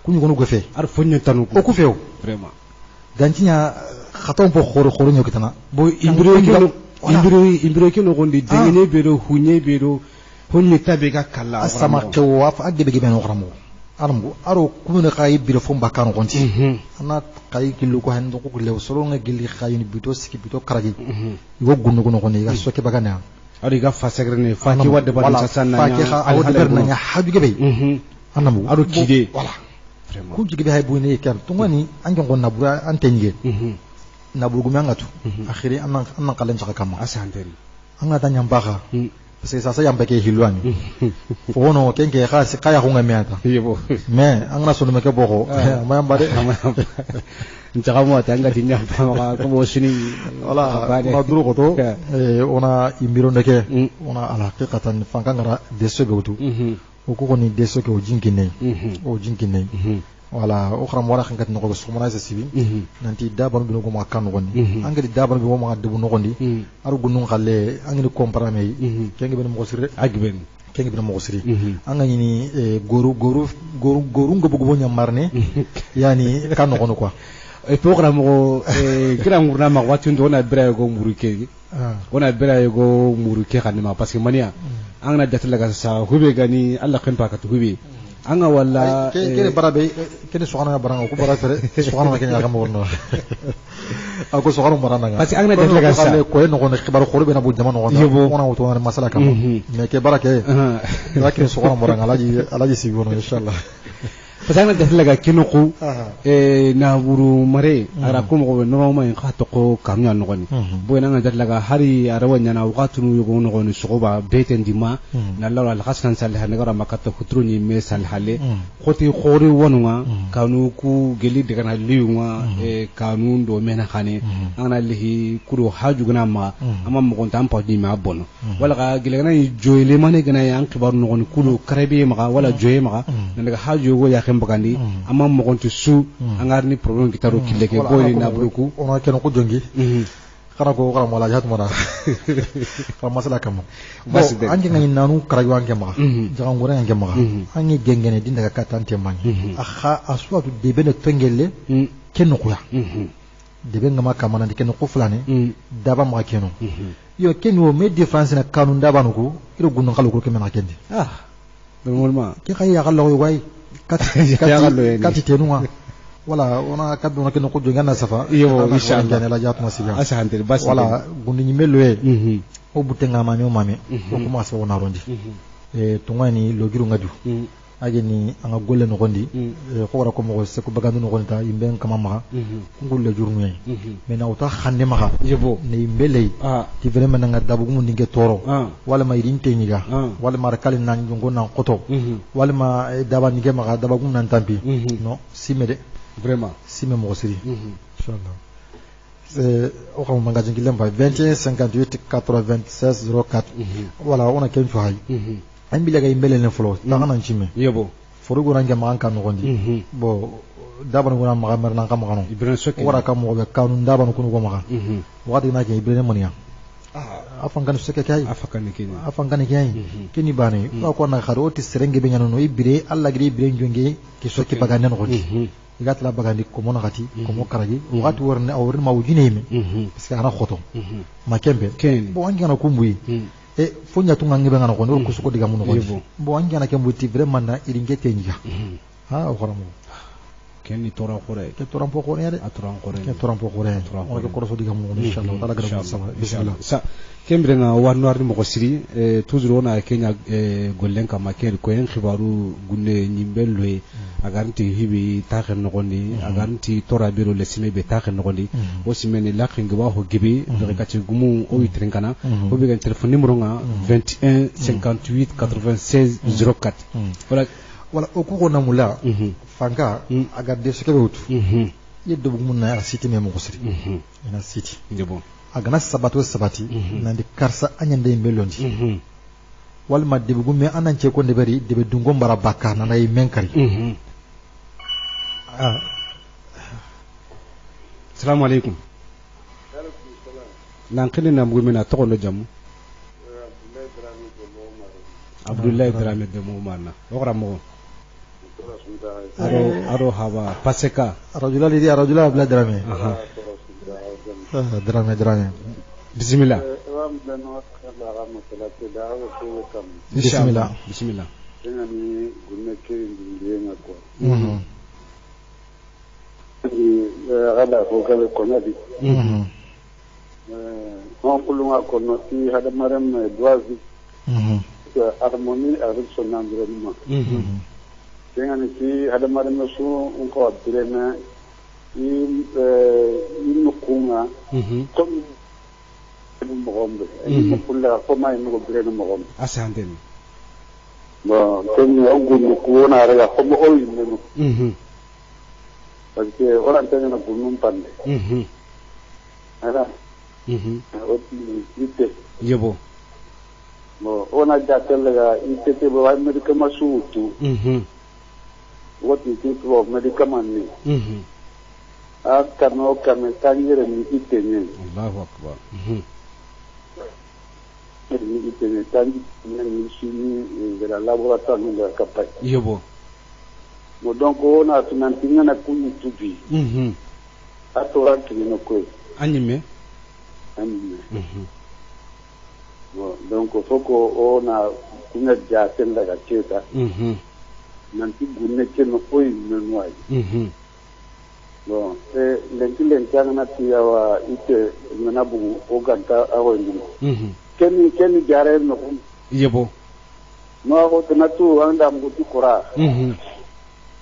C: kunyu gonu go fe
B: ar fonyo tanu
C: ko ku few
B: vraiment
C: gantinya khaton po khoro nyokitana
B: bo imbiro ke no gondi dengene bero hunye bero honye tabe ga kala
C: asama ko waf agbe ge benu gramo armu aro kumuna kay biro fo mbakano gonti ana kay kilu ko hando ko lew soro nga gili khayin bito siki bito karaji go gunu gunu goni ga soke bagana
B: ari ga fasagrene faki wadde ban sasanna
C: faki kha awde berna haju gebe anamu
B: aro kide
C: voilà ku jigi be hay bu ne kan tungani ange ngon nabura antenje naburu gumi angatu akhiri annan kalen chaka kama
B: asanteri
C: anga tanya mbaka parce que sasa yamba ke hilwani fono kenke khasi kaya hunga miata
B: yebo
C: me anga sunu meke boko mayamba de
B: ntaka mo tanga tinya pama ko bosini
C: wala ma duru ko to ona imiro ndeke ona ala haqiqatan fankangara deso bewtu o ko ni deso ke o jinkine wala o khram wala khangat no ko sumana sa sibi nanti daban bi no ko ma kan gondi angeli daban bi mo ma debu no gondi aru gunu khalle angeli comprame kengi ben mo sire agben kengi ben mo sire angani ni goru ngobu go nya marne yani kan no ko quoi
B: e programme ko kira ngurna ma watu ndo na bira go muruke ona bira go muruke kanima parce que mania angna jatlaga sa hube gani alla kan pakatu hube anga wala
C: kene barabe kene soxana baranga ko bara fere soxana kene ga mo wonno ako soxana baranga
B: parce que angna jatlaga sa
C: ko no ko xibaru xoro bena bu jamano wona wuto na masala kam mais ke barake lakin soxana baranga alaji si wono inshallah
B: parce que angna jatlaga kinuku na buru mare ara ko mo no ma en khato ko kamnya no goni bo na jatlaga hari arawanya na waqatu yugo no goni suquba beten dima na lawa al khaskan sal hanagara makata kutruni me sal hale khoti khori wonwa kanu ku geli de kana liwa kanun do mena khane angna lihi kuro haju gna ma amma mo kon tampa di ma bono wala ga gele gna joyle mane gna yan kibar no goni kulu karabe ma wala joye ma na daga haju go ya bagandi amma mo gonti su angarni problem kitaro kileke boyni na bruku
C: ona ken ko jongi kana ko kala mala jatu mara fa masala kam bas angi ngani nanu karagwa ngema jaga ngora ngema angi gengene dinda ka katante mangi akha aswatu de bene tengelle ken ko ya de ben ngama kamana de ken ko fulane daba ma keno yo ken wo me difference na kanu daba nuko iro gunno kala ko kemena kendi
B: normalement
C: ke khaya kala yo way kati tenua wala ona kaddo na keno ko jongana safa
B: yo inshallah
C: la jatu masiga
B: asante bas
C: wala gundi nyimelo o butenga manyo mame o kuma sa wona rondi tungani logiru ngadu ageni anga golle no gondi ko wara ko mo se ko bagandu no gonda yimben kama ma ngulle jurnu mais na uta khande ma
B: yebo
C: ne yimbele ti vraiment nga dabu mu ninge toro wala ma irin tenyiga wala ma rakali nan jongo nan qoto wala ma daba ninge ma daba gum nan tampi no simede
B: vraiment
C: simé mo siri inshallah c'est o xam ma nga jingi lemba 21 58 96 04 wala ona ken fu hay an bilaga imbele ne folo na kana nchime
B: yebo
C: forugo range ma kan no gondi bo daban gona ma mer nan kam kanu
B: ibran sokke
C: wara kam mo be kanu daban kunu go ma wadi na ke ibran mania afan kan sokke kay afan kan kay kini bane ko na kharo ti serenge be nyano no ibire alla gri ibire jonge ke sokke bagande no gondi igatla bagandi ko mona gati ko mo karaji wati worne awrin ma wujine me parce que ana khoto ma kembe bo wangi na kumbuyi fonya tunga ngibe ngana ko no kusuko diga mun ko bo angana ke mbuti vraiment na iringete njiga ha o kharamu
B: kenni tora khore
C: ke toram po khore ya atoram khore ke toram po khore on ke korso diga mun inshallah taala gara sama bismillah
B: sa kembre nga warnoir ni mo ko siri toujours on a kenya gollen kama ken ko en khibaru gunne nyimbelwe aganti hibi taxen no gondi aganti tora biro le sime be taxen no gondi o simeni lakin gwa ho gibi de kati gumu o witrin kana o be gan telephone numéro nga 21 58 96 04
C: wala o ko na mula fanga aga de seke wutu yeddo bu mun na siti me mo ko siri ina siti
B: ndebo
C: aga na sabati nandi karsa anyande melondi wal ma debu gumme anan ce ko de bari de dungo mbara bakka na nay menkari
B: assalamu alaikum nan kene na mugumi na to no jamu Abdoulaye Dramé de Moumana okra mo aro haba paseka
C: rajula li rajula Abdoulaye Dramé Dramé
B: bismillah bismillah
F: ni gunne kirin dindiye ngako rada ko kale konadi on kulunga kono ti hada maram doazi harmonie avec son environnement tengani ti hada maram su on ko abirena imukunga comme mogombe imukulla koma imugo birena mogombe
B: asanden
F: bon tenni ongu kuona rega como oyi menu parce que ora tengana bunum pande ara ite
B: yebo
F: bon ona jatella ite bo ay medicament suutu woti tipo medicament ni akano kame tangere ni ite ni
B: Allahu akbar
F: ni ite ni tangi ni chimie de la laboratoire ni la capacité
B: yebo
F: mo donc ona tunantinga na kunyi tubi atora kino ko
B: anyime
F: bon donc foko ona kunya jaten daga cheta nanti gunne keno oyi menwai bon lenkilen kana tiya wa ite menabu oganta awondi keni jare no
B: yebo
F: no ko tunatu anda mguti kora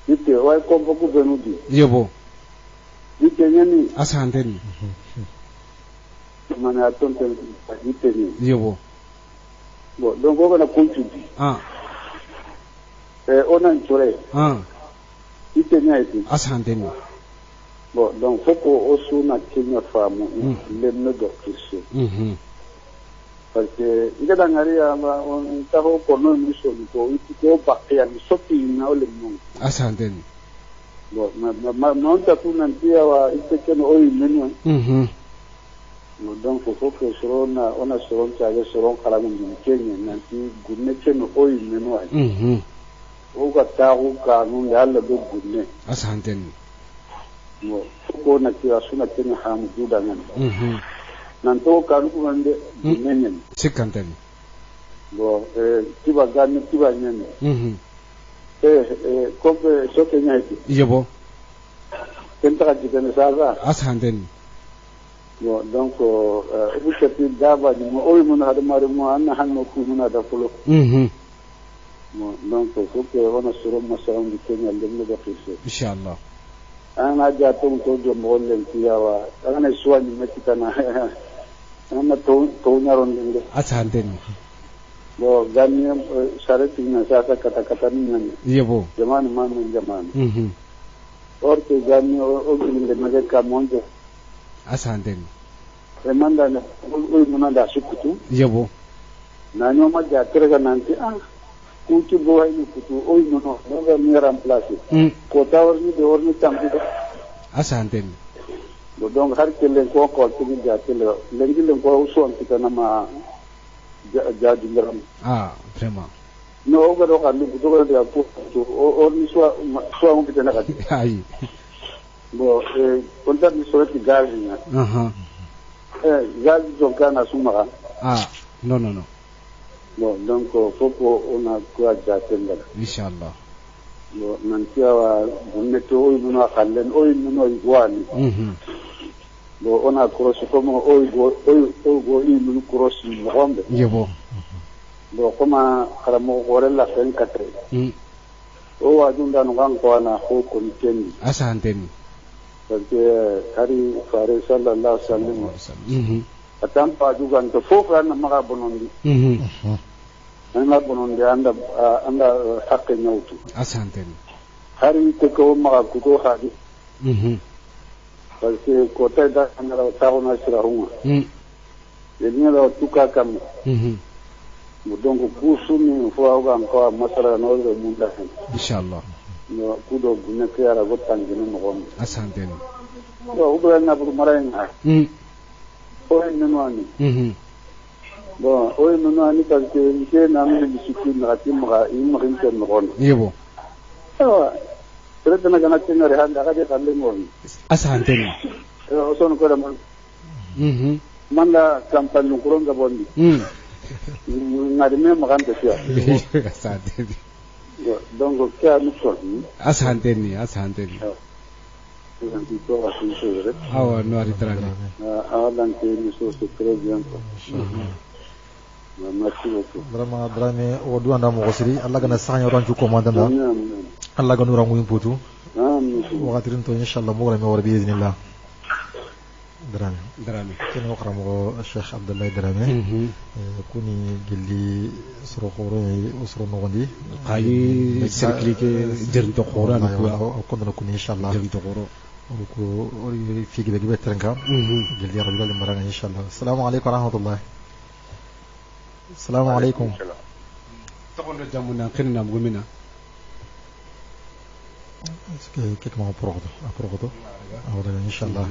F: ite wai kombo ku benudi
B: yebo
F: ite nyani
B: asanden
F: mana tonte ite ni
B: yebo
F: bon donc on a contribué on a nchore ite nyaiti
B: asanden
F: bon donc foko osuna kenya famu le nodo kristo parce que ida dangari ama on taho kono mission ko iti ko bakya ni sopi na ole mon
B: asanden
F: bon ma on ta kuna ntia wa ite keno oyi menu donc foko sorona ona soron chaje soron kala mun kenya nanti gunne keno oyi menu ai o ga tahu kanu ya alla do gunne
B: asanden
F: mo foko na tiya suna kenya hamu juda nan nanto kanu kumande gunne
B: sikanten
F: bon tiba gani tiba nyene kompe soke nyaiti
B: yebo
F: kenta jikene saza
B: asanden
F: bon donc ubukati daba ni mo oyi mun hada mari mo anna hanno ku mun hada fulo bon donc soke ona suro mo sawn di kenya lemme da fisse
B: inshallah
F: ana ja to do mo len tiyawa ana suwani makitana ana to nyaron ngende
B: asanden
F: bo gani sarati na sasa kata ni
B: yebo
F: jamani mama jamani orte gani o nginde mage ka monje
B: asanden
F: remanda na o munanda sukutu
B: yebo
F: na nyoma ja terega nanti kutu bo ay kutu o no ga mi remplacer ko tawar ni de orni tambi
B: asanden
F: bo donc har kelen ko tin ja tele lengi len ko so on kitana ma ja dingaram
B: vraiment
F: no o ga do kan ni do ga de ko orni so on kitana ka
B: ai
F: bo konta ni so ti gazi na gazi do kana suma
B: no
F: bon donc foko ona ko ja tele
B: inshallah
F: bo nantia wa bonneto o no khallen o no igwani bo ona cross como o go ilu cross ni gombe
B: yebo
F: bo kuma karamo gore la fen katre o wa junda no kan ko na ko ko ni
B: asanden
F: parce hari fare sallallahu alaihi wasallam atampa juga to fofa na maga bonondi ana bonondi anda hakke nyautu
B: asanden
F: hari te ko maga ko hadi parce que kota da ana tauna sirahuma yenya da tuka kam mudongo kusuni fo ga ko masara no do munda
B: inshallah
F: no kudo bunne kara go tangina no gon
B: asanden
F: do ubra na bu maraina o nani bon o nani parce que ke na mi discipline na timra imrin ten no gon
B: yebo
F: pero tena kana tena re handa ga de kalle ngon
B: asanden
F: o son ko da man manda campagne ko ronga bondi ngari me maganda sia
B: asanden
F: donc ke anu so
B: asanden
F: Victoire à Saint-Chéret.
B: Ah ouais, non, Drame.
F: C'est très bien. Merci beaucoup.
C: Vraiment, Drame, au doigt d'un morosiri, Allah gana sanya orang tu commandant. Allah gana orang muyum putu. Wakatirin to inshallah mo grame warbi iznillah. Drame. Kini wakram mo Sheikh Abdullah Drame. Kuni gilli suru khoro usru nogondi.
B: Qayi circle ke jernto khoro na
C: ko kondana kuni inshallah. Jernto khoro. Ko ori figi be gibe trenka. Gilli rabbil maranga inshallah. Assalamu alaykum wa rahmatullah. Assalamu alaykum.
B: Tokondo jamuna kenna mgumina.
C: Kek ma progoto. Awada inshallah.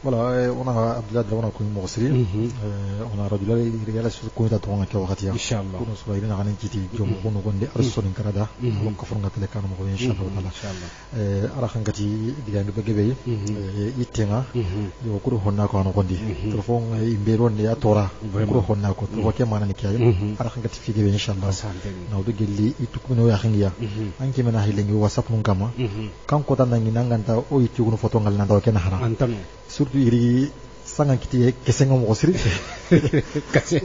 C: Voilà, on a Abdullah Drawana comme Morsiri, on a Radula, il y a la seconde à ton Kawakatia.
B: Inshallah.
C: On se voit dans un kiti, John Gonde, Arson in Canada, on confronte les canons, inshallah. Arahangati, the Gang Begay, Itinga, you could Honako on Gondi, Trofong in Beron, the Atora, Honako, Wakaman and Kia, Arahangati figure, inshallah. Now the Gilly, it took no Yahingia, and came and healing you was up Munkama, Kankotang in Anganta, or it you photon and Kenahara. Surtout iri sangan kiti kesenga mo siri kasi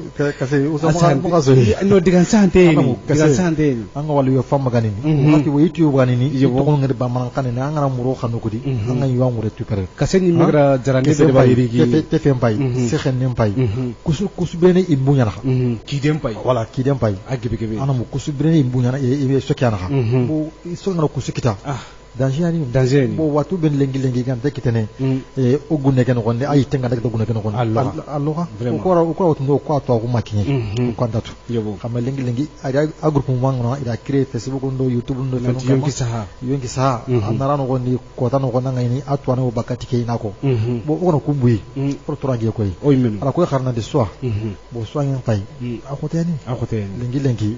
C: usama mo kaso
B: no digan sante anga walu yo fam ganini ati wo youtube ganini to ko ngir ba man kanene anga muro khanu kudi anga yuwa mure tu kare kaseni migra jarande be ba iri gi te fem pay se xenem pay kusu bene imbunya na ki dem pay wala ki dem pay agebe ana mo kusu bene imbunya na e sokiana ha bo so ngara kusu kita danger bo watu ben lengi kan tekitene ogune ken gonde ay tenga dak dogune ken gonde alloha ko watu ndo ko to ko makinye ko ndatu xam lengi a groupe mo ngona ida créer Facebook ndo YouTube ndo fen yonki saha andara no gonde ko tan ko nanga ni atwana o bakati ke nako bo ko no kumbuyi ko to rangi ko yi ala ko xarna de soir bo soir ngam fay akoteni lengi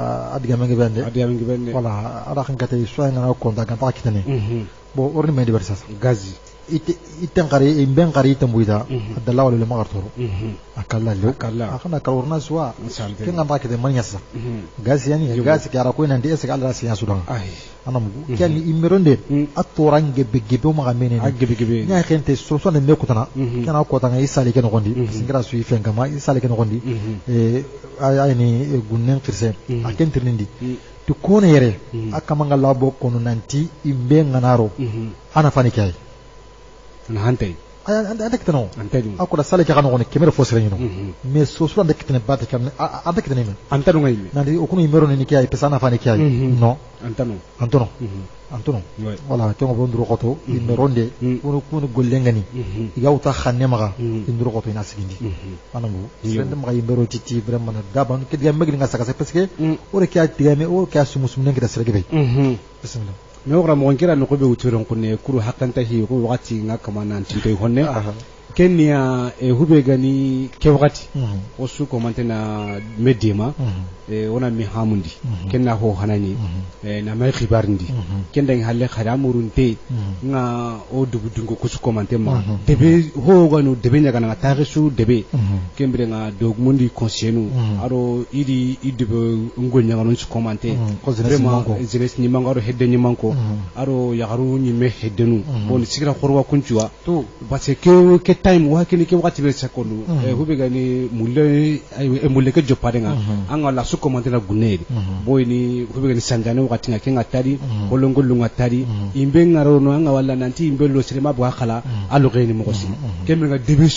B: adiga mangi bende wala ala kan kate soir ngana ko ndaga kitane bo orni me diversas gazi iten qari imben qari tambuida adalla wala ma qartoro akalla lo akana karorna swa kenga mbake man yassa gazi yani gazi kara ko nan de ese alla siya sudan anam kani immeronde atorange begebe ma gamene nya khente so ne mekutana kana ko tanga isali ken gondi singra su ifenga ma isali ken gondi ayni gunnen kirse akentirnindi to kone yere akamanga labo kono nanti imbe nganaro ana fani kai na hante anda kitano akula sale ka kanu kemere fosere nyino mais so so anda kitane bata kan anda kitane men antano ngai nandi okuno imero ni kai pesa na fani kai no antono wala to ngobon duro koto imeronde kuno gollengani igauta khanne maga induro koto ina sigindi anamu sende maga imero titi vraiment na daban ke diga megli nga saka parce que ore kya digame o kya sumusumne ngida serege be bismillah me ora mo ngira no ko be wuturon kunne kuru hakanta hi ko wakati nga kama nan tinto honne kenya hube gani ke wakati o su ko mantena medima ona mi hamundi kenna ho hanani na may khibar ndi kenda halle kharamurunte nga o dubu dungo kusu komante ma debe ho ganu debe nyaga na tarisu debe kembre nga dogmundi konsienu aro idi idebe ngol nyaga non su komante vraiment jeunesse ni mangaro hedde ni manko aro yagaru ni me heddenu bon sigira khorwa kunchuwa to parce que time wa kini ke wakati be sakonu hube gani mulle ay mulle ke jopade nga anga la su komante na guneri boy ni hube gani sanjane wakati nga kenga tari bolongolu nga tari imbe ngaro no anga wala nanti imbe lo sirema bo akala alo geni mo kosi kembe nga debe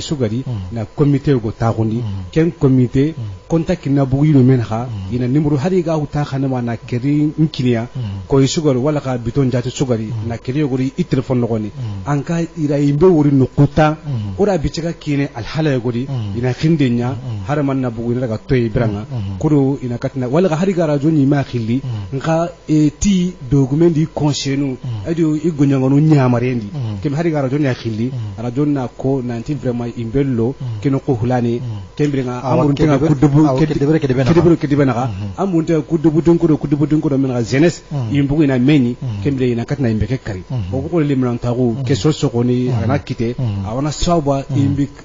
B: sugadi na comité go tagundi ken comité contact na bugi no men ha ina nimero hari ga uta khana wana keri nkinia ko sugar wala ka biton jatu sugari na keri gori i telephone no goni anka ira imbe wori no kuta ora bichaka kine alhala gori ina khindenya har man na bugi daga toy branga kuro ina katna wala ga hari ga rajo ni ma khili nka ti document conscienu adio igonya ngono nyamarendi kem hari ga rajo ni khili rajo na ko nanti vraiment imbello kino ko hulani kembre nga amurun tenga kudubu kedebe na amurun tenga kudubu dunko men ga jeunesse imbugu ina meni kembre ina katna imbeke kari o ko le minan tagu ke soso ko ni ana kite awana sawba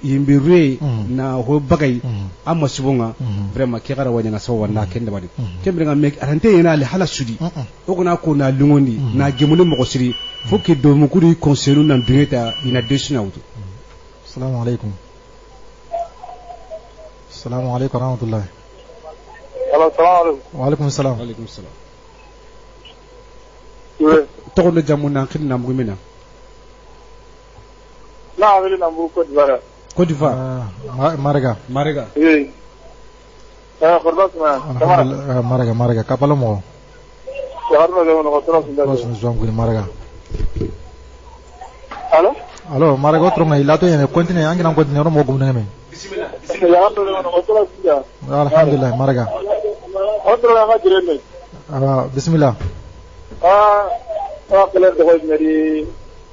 B: imbi re na ho bagay amma subunga vraiment ke gara wanya na sawa na kende badi kembre nga mek arante ina le hala sudi o ko na ko na lungondi na gemule mo siri faut que do mu kuri conseiller nan bingeta ina desina wutu
C: assalamu alaikum warahmatullahi wa alaikum salam
B: to no jamu nan kin nam gumina
F: na wele na mu
B: Côte d'Ivoire
C: Marega
F: oui khordos ma
C: Marega kapalo mo
F: yarno de no khotro
C: sinda Marega
F: allo
C: Marega otro mai lato yene continue angi nam continue ro mo gum ngame
F: bismillah yarno de no khotro sinda
C: alhamdulillah Marega
F: otro la jirene
C: bismillah
F: kala de hoy meri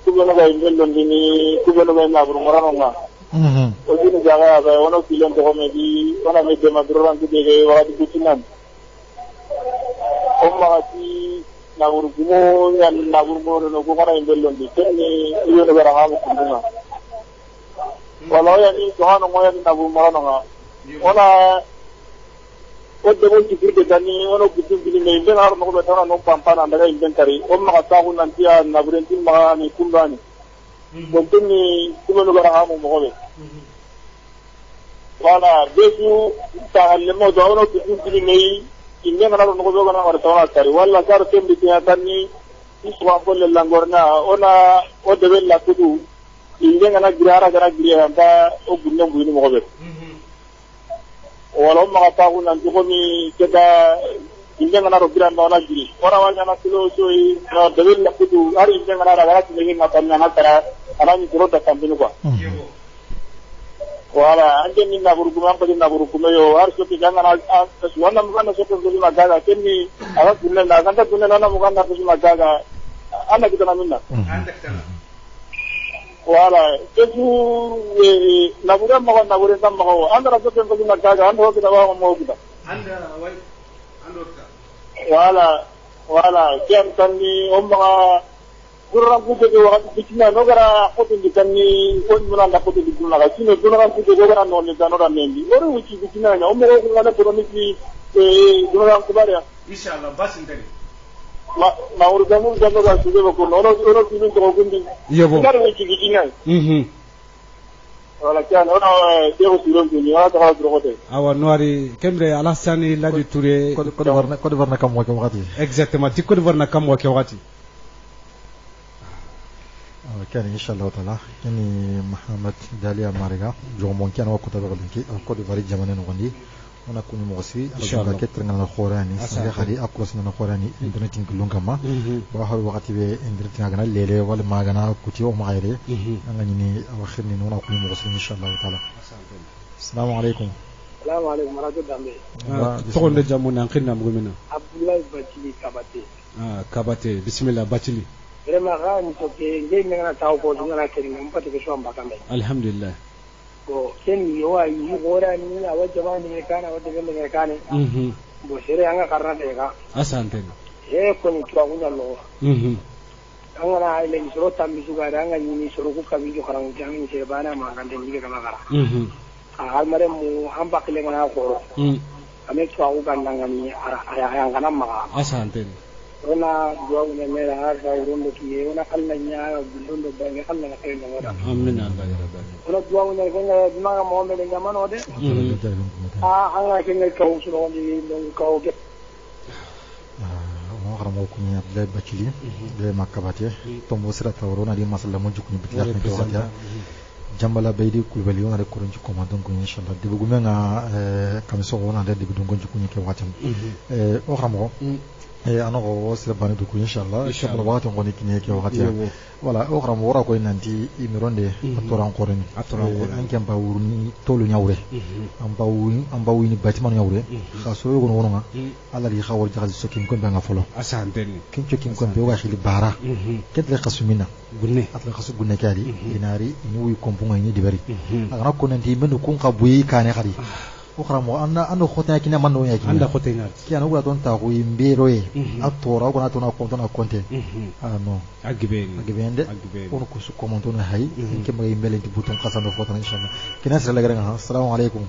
F: kubeno ga imbel ndini kubeno ga na buru morano nga o dini jaga ba wono kilon to me di ona me de madron ki de wa di kutinan o ma ti na buru gumo yan na buru mo no ko kana imbel ndi teni iyo no gara ha mo kunna wala ya ni to hano mo yan na buru morano nga ona o de mo ti kirde dani wono kutin bini me imbel har no ko betana no pampana daga imbel kari o ma ta ko nan ti na burentin ma ni kumbani montoni kuma no gara ha mo mo wala besu ta halle mo do wono kutin bini me inne ngana no ko be ngana war tawala kari wala sar tembi ti atani iswa ko le langorna ona o de bella kudu inne ngana girara gara giriya anda o gunno buini mo be wala ma ta ko nan ko mi keda inne ngana ro giranda ona giri ora wala na silo soi de bella kudu ari inne ngana gara ti ngi ngata na tara anani tiro da kambinu kwa wala ande ni na buruguma ko na burugume yo har so ti jangana wana mugana so ko ngulima gaga kenni ala kunna na ganda kunna na mugana ko ma gaga ana kitana minna wala kesu na buga ma na buga tam ma ko andara so ko ngulima gaga ando ko da wa mo kita wala kem tanni umma durang kude ko wakati bikina no gara koto dikani ko muna na koto dikuna ga sino durang kude ko gara no ne danora mendi oro wuci bikina nya o mo ko ngana ko miki durang kubare inshallah basin tani ma urgamu jando ga sude ko no oro tinu ko gundi yebo gara wuci bikina wala kan ona dego tiron ko ni wala ta dro kote
B: awa noari kemre alassani ladi touré
C: ko warna kam wakati
B: exactement ti ko warna kam wakati
C: كان إن شاء الله تعالى يعني محمد داليا مارغا جومون كان وقت بغلنكي الكود فاري جمانين وغندي وانا كوني مغسي
B: إن شاء الله
C: كترنا الخوراني سنجا خدي أقلصنا الخوراني إنترنتين كلهم كما وهاي وقت بي إنترنتين أغنى ليلة ولا ما أغنى كتير وما غيره أغنى أخرني وانا كوني مغسي إن شاء الله تعالى السلام عليكم
F: ورحمة الله
B: تقول لجامونا نقلنا مغمنا
F: عبد الله باتلي كاباتي
B: كاباتي بسم الله باتلي
F: vraiment ran to ke ngai ngana taw ko ngana ke ngam pati ko shamba kambe
B: alhamdulillah
F: ko ken yo ay gora ni awa jamani ne kana wadde gelle ne kane bo sere anga karna de ga
B: asante
F: ko ni tuwa kunya lo anga na ile ni soro tambi suga anga ni soro ku kabi jo karang jang se bana ma gande ni ga magara har mare mu amba kile ngana ko ame tuwa ku gandanga ni ara ngana ma
B: asante
F: ona duwa ne mera har da wurin da kiye ona Allah ya bindon da bangi Allah na kai da wada
B: amin Allah ya rabbi
F: ona duwa ne ganga dimaga Muhammad da mano de Allah ke ngai ka usuro ni don ka o ke
C: mo xaramo ko ni Abdullah Bachili de makabate to mo sira tawrona di masalla mo jukuni bitla ko wata jambala baydi kulbali wona de koron ci commandon ko inshallah de bugume nga kam so wona de bidon ko jukuni ke watam o xaramo أنا غوص لبنان دكتور إن شاء الله شغل وقت ونقول كنيه كوقتها ولا أخرى مورا كوي ننتي إميرون ده أتوران قرن أنك أم باورني تولو نياورة أم باويني باتمان نياورة خاصو يقولون هنا على اللي خاور جهاز السكين كم بيعنا فلو
B: أسانتني
C: كم شو كم بيوقع خلي بارا كده خاصو منا
B: قلنا
C: أطلع خاصو قلنا كاري يناري إنه يكون بونا إني دبري أنا كنا نتي منو كون قبوي كاني خالي ukhramu anna khotena kina manno yaki
B: anda khotena
C: kiana ugula ton ta ko imbero e atora uguna ton akonto na konte no agibende on ko su komonto na hay ke ma imbele ti buton qasano fotana inshallah kina sira lagara nga assalamu alaykum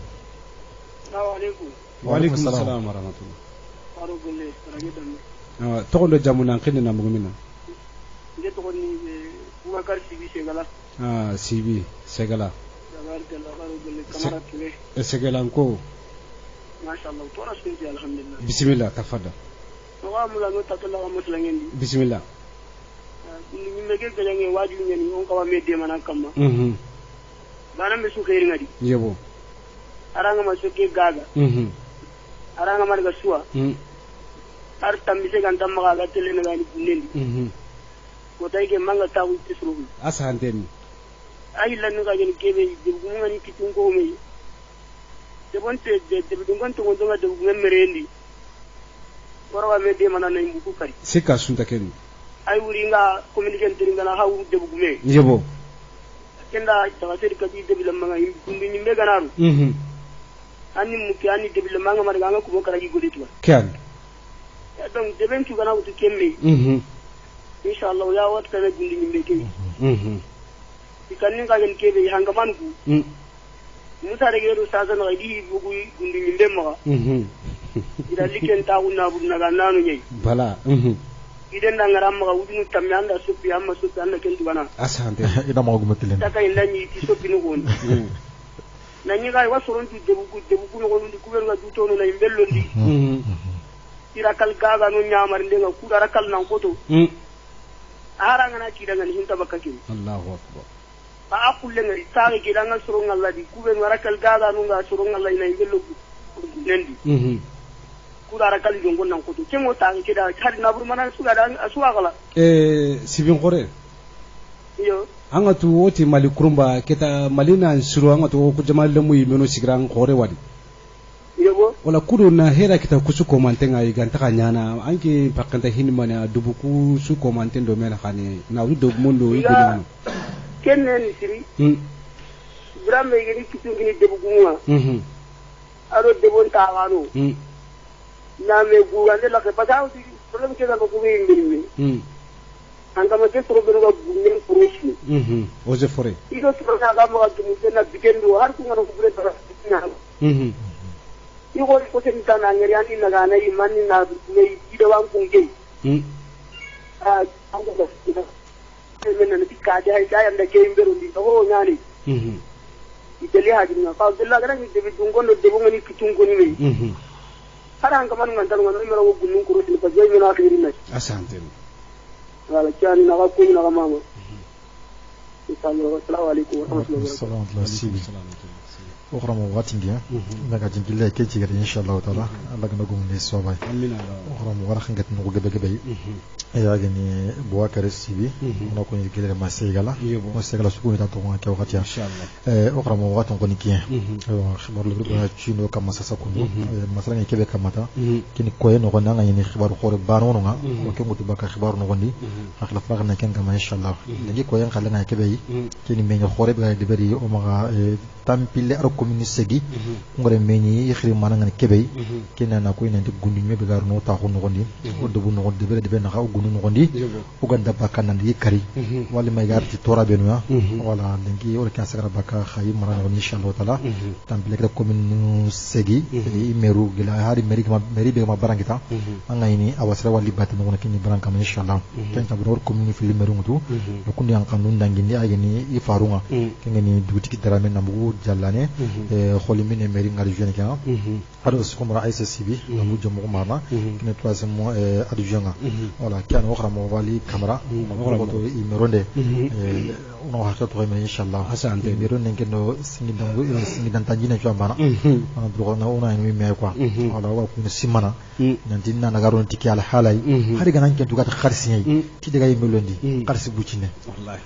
B: wa alaykum assalam wa rahmatullah to ko jamuna kinna mugumina
G: nde to ni Boubacar Sibi Segala
B: Sibi Segala
G: kamara tuwe
B: Segala ko
G: mashallah to rasulti alhamdulillah
B: bismillah tafadda
G: wa mula no tatalla wa muslangendi
B: bismillah
G: ni mege gajange waju nyani on kawa medde mana kamma bana me su khairi ngadi
B: yebo
G: aranga ma soke gaga aranga marga suwa ar tambise kan tamma ga tele na gani bunnendi ko tay ke manga tawu tisru
B: asanteni
G: ay lan ga gani kebe debu ngani kitun ko me de bonte de dungon to ngonga de ngem merendi woro wa medde mana nay mbuku kari
B: sika sunta ken
G: ay wuri nga communication tiringa na hawu debu gume
B: yebo
G: kenda tawasir kadi debu lamanga yimbi ni mega naru ani muki ani debu lamanga marga nga kubo kara gi goditwa
B: kan
G: ya donc deben tu kana wutu kemme inshallah ya wat kana gundi ni meke ikanni ka gen kebe hanga manku musa de geru sasa no idi bugu gundi ni ndemma ida liken ta unna bu naga nanu nyai
B: bala
G: iden da ngaram ma wudinu tammi anda suppi amma suppi anda ken tugana
B: asante
C: ida ma gumo tilen
G: taka indani ti suppi no gon nanyi ga wasoron tu debu no gon di kuberu ga dutono na imbello di irakal gaga no nyamar ndenga kuda rakal nan koto aranga na kida ngani hinta bakake
B: Allahu akbar
G: ba akulle ngari taage kida ngal suru ngalla di kube ngarakal gaga no nga suru ngalla ina imbello nendi kuda rakal jongo nan koto kemo taage kida kadi nabur mana suga da asuwa kala
B: sibin khore
G: iyo
B: anga tu woti mali kurumba keta malina suru anga tu ko jamal lamu yimeno sigran khore wadi
G: yebo
B: wala kudo na hera kita kusu komanten ay ganta kanyana anki pakanta hinmana dubuku su komanten do mena khani na wudo mundo yigo no
G: kenen siri brambe gini kitungi debugu ngwa aro debon tawano na me gugande la ke patao ti problem ke da ko wi ngirimi anga ma ke problem ga gungin purushi
B: oje fore
G: ido to na ga mo ga tumu na bigendo har ku ngaro ku bre tara na ko sen tan ngari ani na ga na imani na ne ido wan kunge anga da ina men na tikka ja ja anda ke imbero ndi to nyani itali hajin na fa dilla ga ni debi dungondo debu ngani kitungo ni me hada hanga man ngan tan ngan mi rawo gunun ko rotin ko jey na khiri na
B: asante
G: wala cyani na ko ni na mama assalamu alaikum wa rahmatullahi wa
C: barakatuh وخرم واتنجيا نجا جنجلا كيتي غير ان شاء الله تعالى الله نقوم نسوباي وخرم ورخن جت نقول جبي يا غني بواكر السيبي نكون يجي ما سيغلا ما سيغلا سكون تاع توما كي وقتها ان شاء الله وخرم واتن كوني كي خبر لو تشينو كما ساسكونو مثلا كيبي كماتا كني كوي نو غنا ني خبر خور بانو نغا وكي متو باك خبر نو غندي اخلا فراغنا كان كما ان شاء الله نجي كوي خلنا كيبي كني مي خور بغا دبري او ما tampille ar commune segi ngore meñi xiri mananga kebe kena na ko ina ndi gundi mebe gar no ta ko no gondi o debu no gondi be de na xaw gunu no gondi o ganda bakana ndi kari wala may gar ti tora benu ya wala ngi o ka sagara baka xayi marana on inshallah taala tampille ar commune segi meru gila hari meri be ma barangita anga ini awasra wali batin no kini baranga inshallah tan ta bor commune fi meru ngutu ko kundi an kanun dangi ni ayini ifarunga kengeni duti darame namu jallane kholimine meri ngal jeune ka ado sukum rais sibi namu jomo mama kine troisième adjoint wala kan wakhra mo wali camera mo to imeronde ono hakka to me inshallah hasante biro ngeno singi dan tanjina jo ambana do na ona ni me quoi wala wa ko simana nanti na nagaron tiki ala halay hari ganan ken tugat kharsi ti daga yimelondi kharsi bucine wallahi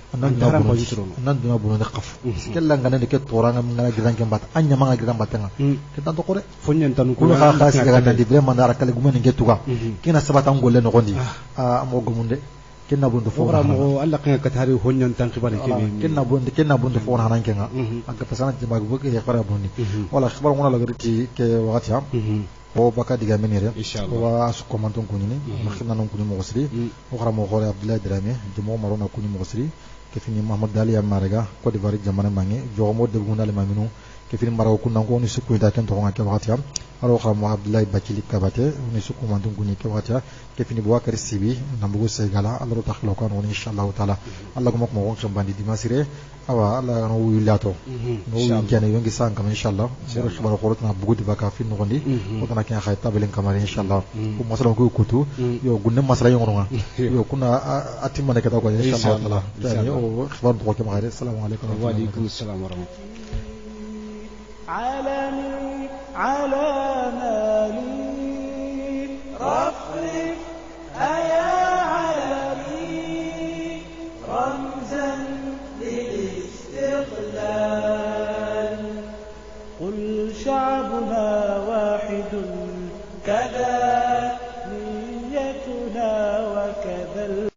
C: nan dina bu na qaf kella ngana de ke toranga ngana gidan ken bat anya manga gidan batanga ke tan to kore
B: fonyen tan ko
C: ha khas daga nan di vraiment dara kala gumen nge tuga kina sabata ngolle no gondi mo gomunde kenna bundu fo
B: mo alla kan ka tari honyan tan khibare ke
C: kenna bundu fo hanan kenga aga pasana jama go ke khara bonni wala khibar ngona la garti ke wakati am o baka diga menere wa su komanton kunini makhina non kuni mo gosri o khara mo khore abdullah drame de mo marona kuni mo gosri كفيني محمد دالي مارغا كودي فاري جمانا ماني جومو دبونا لمامينو كفيني مارو كنا كوني سكو داكن تونغا كباتيا aro khamo abdullahi bakili kabate ni suku mandum guni kewata kefini bouakar sibi nambugo segala allah takhlo kan woni inshallah taala allah ko mo ko bandi dimasire awa allah no wilato no yane yongi sankam inshallah sero khibaro khorotna bugudi baka fi no gondi o tan kan khay tabelen kamari inshallah ko masala ko kutu yo gunne masala yonga yo kuna atimane kata ko inshallah taala yo khibar ko ke magare assalamu alaykum
B: wa alaykum assalam wa rahmatullahi
A: عالمي على مالي رفرف أيا عالمي رمزا للاستقلال قل شعبنا واحد كذا نيتنا وكذا